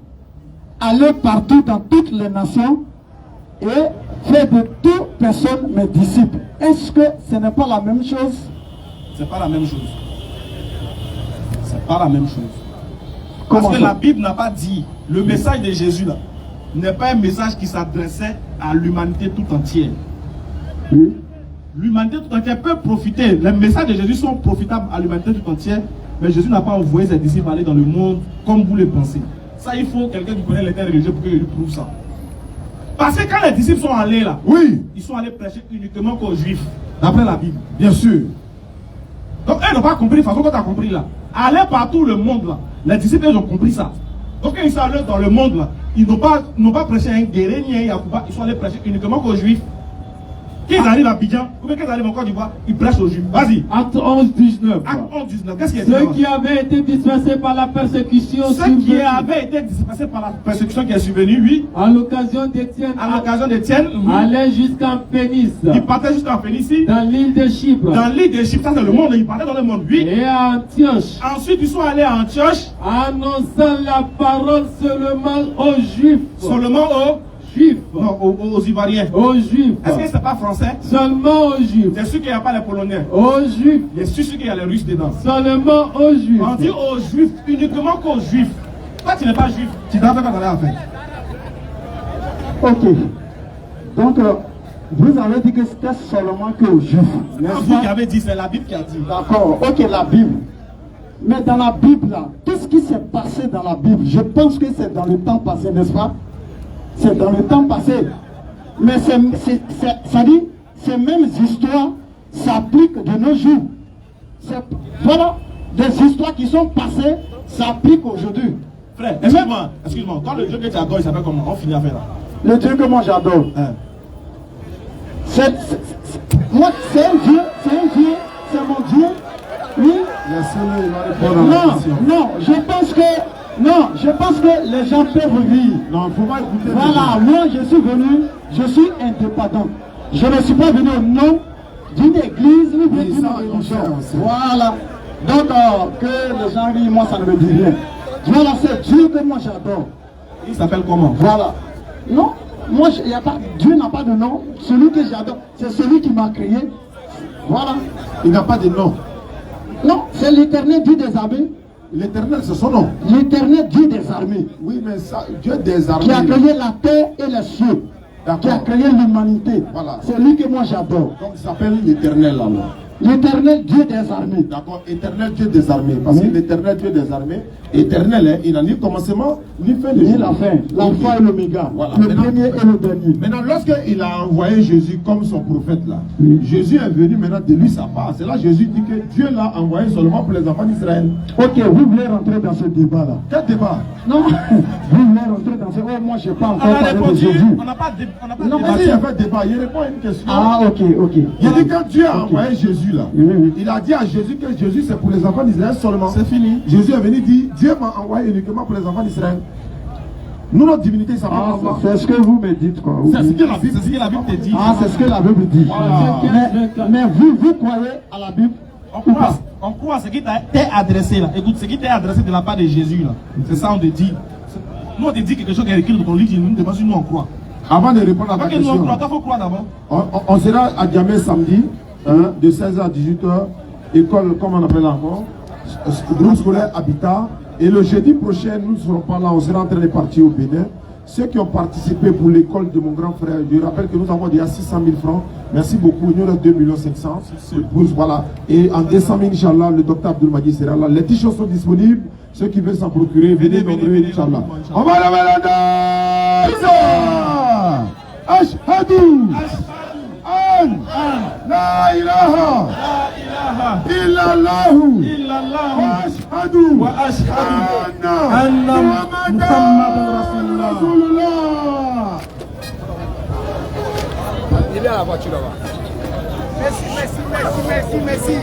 allez partout dans toutes les nations et faites de toute personne mes disciples, est-ce que ce n'est pas la même chose? C'est pas la même chose. C'est pas la même chose. Comment Parce que ça? la Bible n'a pas dit, le message de Jésus là, n'est pas un message qui s'adressait à l'humanité tout entière. Oui. L'humanité tout entière peut profiter. Les messages de Jésus sont profitables à l'humanité tout entière, mais Jésus n'a pas envoyé ses disciples aller dans le monde comme vous le pensez. Ça, il faut quelqu'un qui connaît les terres religieux pour qu'il lui prouve ça. Parce que quand les disciples sont allés là, Oui, ils sont allés prêcher uniquement qu'aux Juifs, d'après la Bible. bien sûr. Donc, eux n'ont pas compris de façon que tu as compris là. Aller partout le monde là, les disciples ils ont compris ça. Donc, quand ils sont allés dans le monde là, ils n'ont pas prêché à un guerrier ni à un Yacouba, ils sont allés prêcher uniquement qu'aux Juifs. Qu'ils arrivent à Abidjan, ou bien qu'ils arrivent en Côte d'Ivoire, ils prêchent aux Juifs. Vas-y. Acte 11, 19. Acte 11, 19. Qu'est-ce qui est Ceux qui avaient été dispersés par la persécution Ceux qui survenue avaient été dispersés par la persécution qui est survenue, oui, à l'occasion d'Étienne à l'occasion d'Étienne, allaient jusqu'en Pénice, ils partaient jusqu'en Phénicie, dans l'île de Chypre, dans l'île de Chypre, ça c'est le monde, ils partaient dans le monde, oui. et à Antioche, Ensuite, ils sont allés à Antioche, annonçant la parole seulement aux Juifs. seulement aux Juifs. non, aux Ivoiriens. Aux Juifs. Est-ce que c'est pas français? Seulement aux Juifs. C'est sûr qu'il n'y a pas les Polonais. Aux Juifs. Il est sûr qu'il y a les Russes dedans. Seulement aux Juifs. On dit aux Juifs, uniquement qu'aux Juifs. Toi, tu n'es pas juif. Tu dois faire quoi à faire. Ok. Donc, vous avez dit que c'était seulement que aux Juifs. C'est vous qui avez dit, c'est la Bible qui a dit. D'accord, ok, la Bible. Mais dans la Bible, là, qu'est-ce qui s'est passé dans la Bible? Je pense que c'est dans le temps passé, n'est-ce pas? C'est dans le temps passé. Mais ça dit, ces mêmes histoires s'appliquent de nos jours. Voilà, des histoires qui sont passées s'appliquent aujourd'hui. Frère, excuse-moi. Toi, le Dieu que tu adores, il s'appelle comment? On finit à faire là. Le Dieu que moi j'adore. Hein? Moi, c'est un Dieu, c'est mon Dieu. Oui. Laissez-le, il va répondre à la question. Je pense que les gens peuvent rire. Non, il ne faut pas écouter. Voilà, moi je suis indépendant. Je ne suis pas venu au nom d'une église ou Oui, d'une ça, religion. on sait. Voilà. Donc, que les gens rient, moi ça ne me dit rien. Voilà, c'est Dieu que moi j'adore. Il s'appelle comment? Voilà. Non, moi, Dieu n'a pas de nom. Celui que j'adore, c'est celui qui m'a créé. Voilà. Il n'a pas de nom. Non, c'est l'éternel Dieu des armées. L'éternel, c'est son nom. L'éternel Dieu des armées. Oui, mais ça, Dieu des armées. Qui a créé la terre et les cieux. Qui a créé l'humanité. Voilà. C'est lui que moi j'adore. Donc, il s'appelle l'éternel alors. L'éternel Dieu des armées. D'accord, éternel Dieu des armées. Parce que l'éternel Dieu des armées, éternel, hein, il n'a ni commencement, ni fin de Ni la fin. L'alpha et l'oméga. Voilà. Le premier et le dernier. Maintenant, lorsqu'il a envoyé Jésus comme son prophète là, Jésus est venu maintenant de lui sa part. C'est là que Jésus dit que Dieu l'a envoyé seulement pour les enfants d'Israël. Ok, vous voulez rentrer dans ce débat là? Quel débat? Non, vous voulez rentrer dans ce... Oh, moi je n'ai pas On encore a parlé de répondu, Jésus. on n'a pas Non, Vas-y, il débattu. n'y a pas de débat. Il répond à une question. Ah, ok. Il dit quand Dieu a envoyé Jésus là, Oui. il a dit à Jésus que Jésus c'est pour les enfants d'Israël seulement. C'est fini. Jésus est venu dire, Dieu m'a envoyé uniquement pour les enfants d'Israël. Nous, notre divinité, ça Ah, va c'est ce que vous me dites quoi. C'est ce que la Bible te dit. Ah, c'est ce que la Bible dit. Voilà. Mais vous croyez à la Bible? On croit à ce qui t'est adressé là. Écoute, ce qui t'est adressé de la part de Jésus là. C'est ça on te dit. Nous on te dit quelque chose qui est écrit dans ton livre, nous ne demandons si nous on croit. Avant de répondre à Avant ta que nous on question, croit, il faut croire d'abord. on sera à Djamé samedi, hein, de 16h à 18h. école, comment on appelle encore, groupe scolaire Habitat. Et le jeudi prochain, nous ne serons pas là, on sera en train de partir au Bénin. Ceux qui ont participé pour l'école de mon grand frère, je rappelle que nous avons déjà 600 000 francs. Merci beaucoup, nous avons 2 500 000. Voilà. Et en décembre, Inch'Allah, le docteur Abdul Mahdi sera là. Les t-shirts sont disponibles. Ceux qui veulent s'en procurer, venez nombreux, Inch'Allah. On va lever la danse. Ashhadu an la ilaha illallah wa ashhadu anna Muhammadan Rasulullah. Il est à la voiture là-bas. Merci.